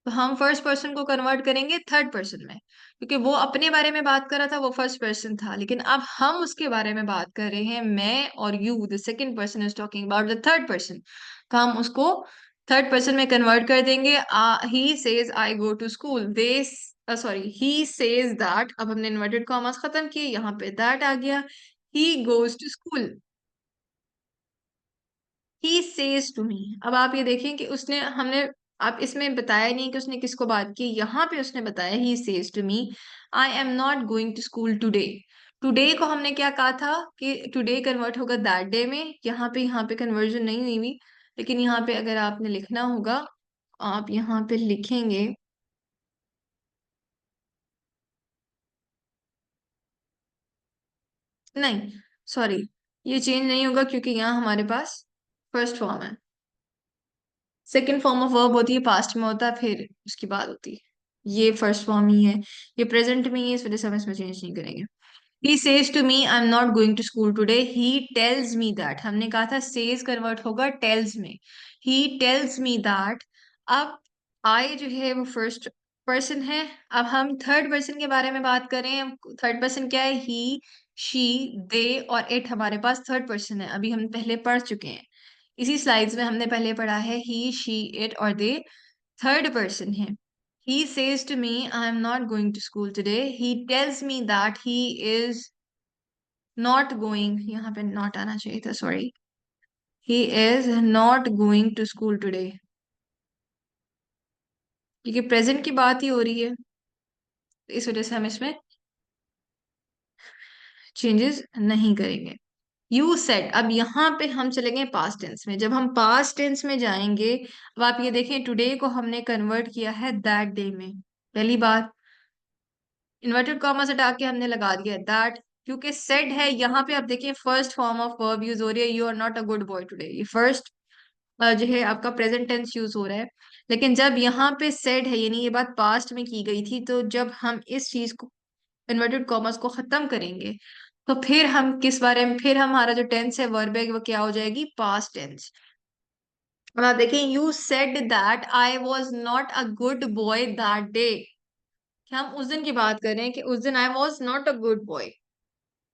S1: तो हम फर्स्ट पर्सन को कन्वर्ट करेंगे थर्ड पर्सन में, क्योंकि वो अपने बारे में बात कर रहा था, वो फर्स्ट पर्सन था, लेकिन अब हम उसके बारे में बात कर रहे हैं, मैं और you, the second person is talking about the third person, तो हम उसको थर्ड पर्सन में कन्वर्ट कर देंगे। He says I go to school, they sorry he says that, अब हमने इन्वर्टेड कॉमर्स खत्म किए, यहाँ पे दैट आ गया, he goes to school, he says to me. अब आप ये देखें कि उसने हमने आप इसमें बताया नहीं कि उसने किसको बात की, यहाँ पे उसने बताया he says to me I am not going to school today. Today को हमने क्या कहा था कि टुडे कन्वर्ट होगा दैट डे में, यहाँ पे कन्वर्जन नहीं हुई हुई, लेकिन यहाँ पे अगर आपने लिखना होगा, आप यहाँ पे लिखेंगे, नहीं सॉरी, ये चेंज नहीं होगा क्योंकि यहाँ हमारे पास फर्स्ट फॉर्म है, सेकेंड फॉर्म ऑफ वर्ब होती है, पास्ट में होता है, फिर उसकी बात होती है, ये फर्स्ट फॉर्म ही है, ये प्रेजेंट में ही है, इस वजह से हम इसमें चेंज नहीं करेंगे। He says to me I am not going to school today, he tells me that, हमने कहा था सेज कन्वर्ट होगा टेल्स में, ही टेल्स मी दैट। अब आई जो है वो फर्स्ट पर्सन है। अब हम थर्ड पर्सन के बारे में बात करें, थर्ड पर्सन क्या है, ही, शी, दे और इट, हमारे पास थर्ड पर्सन है, अभी हम पहले पढ़ चुके हैं, इसी स्लाइड्स में हमने पहले पढ़ा है ही, शी, इट और दे थर्ड पर्सन है। He says to me, I am not going to school today. He tells me that he is not going, यहाँ पे not आना चाहिए था, sorry. He is not going to school today. क्योंकि present की बात ही हो रही है, तो इस वजह से हम इसमें चेंजेस नहीं करेंगे। यू सेड, अब यहाँ पे हम चलेंगे पास्ट टेंस में। जब हम पास्ट टेंस में जाएंगे, अब आप ये देखें, टुडे को हमने कन्वर्ट किया है दैट डे में। पहली बात, इन्वर्टेड कॉमा हटा के हमने लगा दिया दैट, क्योंकि सेड है यहाँ पे। आप देखिए first form of verb use हो रही है, you are not a good boy today, ये फर्स्ट जो है आपका प्रेजेंट टेंस यूज हो रहा है। लेकिन जब यहाँ पे सेड है, यानी ये बात पास्ट में की गई थी, तो जब हम इस चीज को, इन्वर्टेड कॉमर्स को खत्म करेंगे, तो फिर हम किस बारे में, फिर हमारा जो टेंस है वर्ब है वो क्या हो जाएगी, पास्ट टेंस। अब आप देखें, you said that I was not a good boy that day, कि हम उस दिन की बात कर रहे हैं कि उस दिन I was not a good boy.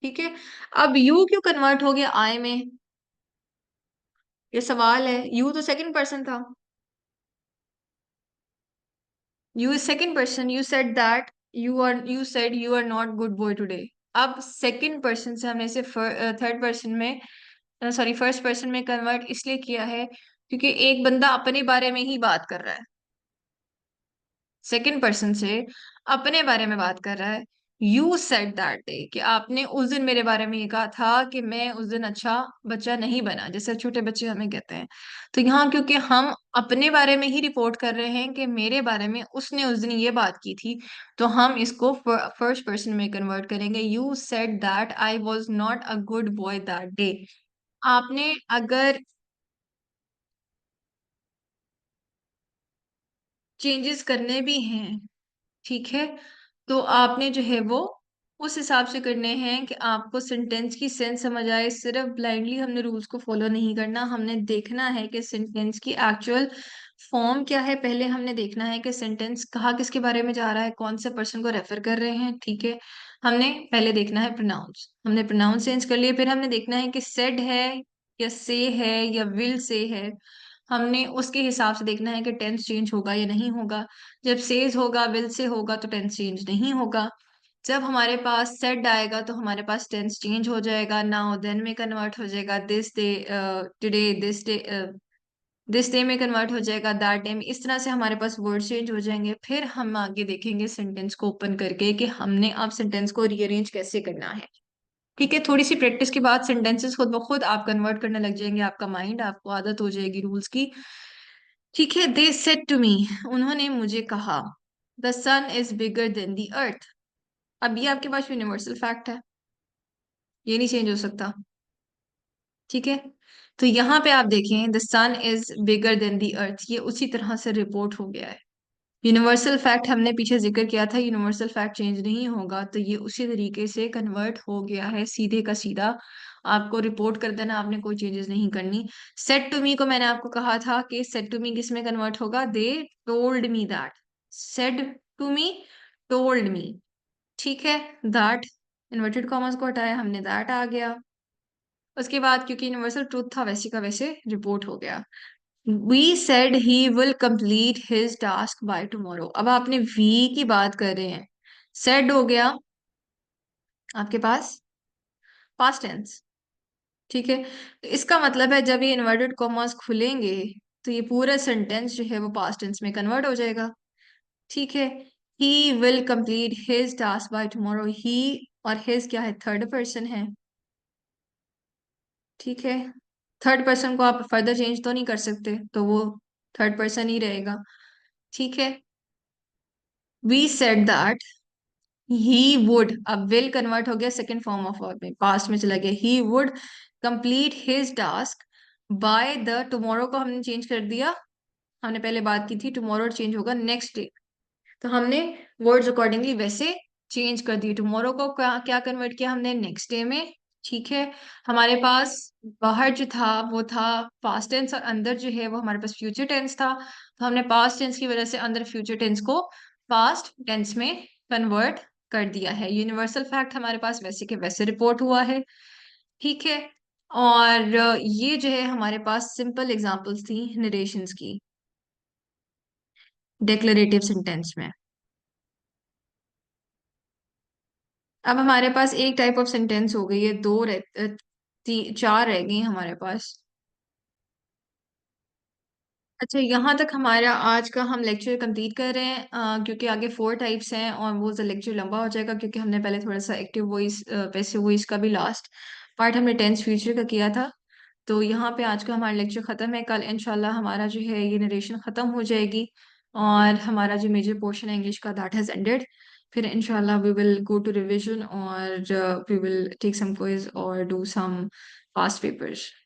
S1: ठीक है। अब यू क्यों कन्वर्ट हो गया आई में, ये सवाल है। यू तो सेकंड पर्सन था, you is second person, you said that you are, you said you are not good boy today. अब सेकंड पर्सन से हमने इसे थर्ड पर्सन में, सॉरी फर्स्ट पर्सन में कन्वर्ट इसलिए किया है क्योंकि एक बंदा अपने बारे में ही बात कर रहा है, सेकंड पर्सन से अपने बारे में बात कर रहा है। यू सेड दैट डे, कि आपने उस दिन मेरे बारे में ये कहा था कि मैं उस दिन अच्छा बच्चा नहीं बना, जैसे छोटे बच्चे हमें कहते हैं। तो यहाँ क्योंकि हम अपने बारे में ही रिपोर्ट कर रहे हैं कि मेरे बारे में उसने उस दिन ये बात की थी, तो हम इसको फर्स्ट पर्सन में कन्वर्ट करेंगे। You said that I was not a good boy that day. आपने अगर चेंजेस करने भी हैं, ठीक है, तो आपने जो है वो उस हिसाब से करने हैं कि आपको सेंटेंस की सेंस समझ आए। सिर्फ ब्लाइंडली हमने रूल्स को फॉलो नहीं करना, हमने देखना है कि सेंटेंस की एक्चुअल फॉर्म क्या है। पहले हमने देखना है कि सेंटेंस कहाँ किसके बारे में जा रहा है, कौन से पर्सन को रेफर कर रहे हैं। ठीक है, हमने पहले देखना है प्रोनाउंस, हमने प्रोनाउंस चेंज कर लिए, फिर हमने देखना है कि सेड है या से है या विल से है। हमने उसके हिसाब से देखना है कि टेंस चेंज होगा या नहीं होगा। जब सेज होगा, विल से होगा, तो टेंस चेंज नहीं होगा। जब हमारे पास सेड आएगा तो हमारे पास टेंस चेंज हो जाएगा, नाउ देन में कन्वर्ट हो जाएगा, this day, today, this day में कन्वर्ट हो जाएगा, दैट डे में। इस तरह से हमारे पास वर्ड चेंज हो जाएंगे। फिर हम आगे देखेंगे सेंटेंस को ओपन करके कि हमने अब सेंटेंस को रीअरेंज कैसे करना है। ठीक है, थोड़ी सी प्रैक्टिस के बाद सेंटेंसेस खुद ब खुद आप कन्वर्ट करने लग जाएंगे, आपका माइंड, आपको आदत हो जाएगी रूल्स की। ठीक है, दे सेड टू मी, उन्होंने मुझे कहा, the sun is bigger than the earth. अब ये आपके पास यूनिवर्सल फैक्ट है, ये नहीं चेंज हो सकता। ठीक है, तो यहाँ पे आप देखें, the sun is bigger than the earth, ये उसी तरह से रिपोर्ट हो गया है। यूनिवर्सल फैक्ट हमने पीछे जिक्र किया था, यूनिवर्सल फैक्ट चेंज नहीं होगा, तो ये उसी तरीके से कन्वर्ट हो गया है, सीधे का सीधा। आपको रिपोर्ट कर देना, आपने कोई चेंजेस नहीं करनी। सेड टू मी को मैंने आपको कहा था कि सेड टू मी किस में कन्वर्ट होगा, they told me that, said to me, told me. ठीक है, दैट, इन्वर्टेड कॉमर्स को हटाया हमने, दैट आ गया। उसके बाद क्योंकि यूनिवर्सल ट्रूथ था, वैसे का वैसे रिपोर्ट हो गया। We said he will complete his task by tomorrow. अब आपने वी की बात कर रहे हैं, सेड हो गया आपके पास पास्ट टेंस। ठीक है, तो इसका मतलब है जब ये इन्वर्टेड कॉमर्स खुलेंगे, तो ये पूरा सेंटेंस जो है वो पास्ट टेंस में कन्वर्ट हो जाएगा। ठीक है, he will complete his task by tomorrow, he और हिज क्या है, थर्ड पर्सन है। ठीक है, थर्ड पर्सन को आप फर्दर चेंज तो नहीं कर सकते, तो वो थर्ड पर्सन ही रहेगा। ठीक है, we said that he would, अब विल कन्वर्ट हो गया सेकंड फॉर्म ऑफ वर्ब में, पास्ट में चला गया, he would complete his task by the, tomorrow को हमने चेंज कर दिया, हमने पहले बात की थी टुमारो चेंज होगा नेक्स्ट डे, तो हमने वर्ड्स अकॉर्डिंगली वैसे चेंज कर दी। टुमारो को क्या क्या कन्वर्ट किया हमने, नेक्स्ट डे में। ठीक है। हमारे पास बाहर जो था वो था पास्ट टेंस, और अंदर जो है वो हमारे पास फ्यूचर टेंस था। तो हमने पास्ट टेंस की वजह से अंदर फ्यूचर टेंस को पास्ट टेंस में कन्वर्ट कर दिया है। यूनिवर्सल फैक्ट हमारे पास वैसे के वैसे रिपोर्ट हुआ है। ठीक है। और ये जो है हमारे पास सिंपल एग्जांपल्स थी नरेशंस की डिक्लेरेटिव सेंटेंस में। अब हमारे पास एक टाइप ऑफ सेंटेंस हो गई है, चार रह गई हैं हमारे पास। अच्छा, यहाँ तक हमारा आज का हम लेक्चर कंप्लीट कर रहे हैं, क्योंकि आगे फोर टाइप्स हैं और वो लेक्चर लंबा हो जाएगा, क्योंकि हमने पहले थोड़ा सा एक्टिव वॉइस पैसिव वॉइस का भी लास्ट पार्ट हमने टेंस फ्यूचर का किया था। तो यहाँ पे आज का हमारा लेक्चर खत्म है। कल इंशाल्लाह हमारा जो है ये नरेशन खत्म हो जाएगी, और हमारा जो मेजर पोर्शन है इंग्लिश का दैट हैज एंडेड। फिर इंशाल्लाह we will go to revision, और we will take some quiz और डू सम पास्ट पेपर्स।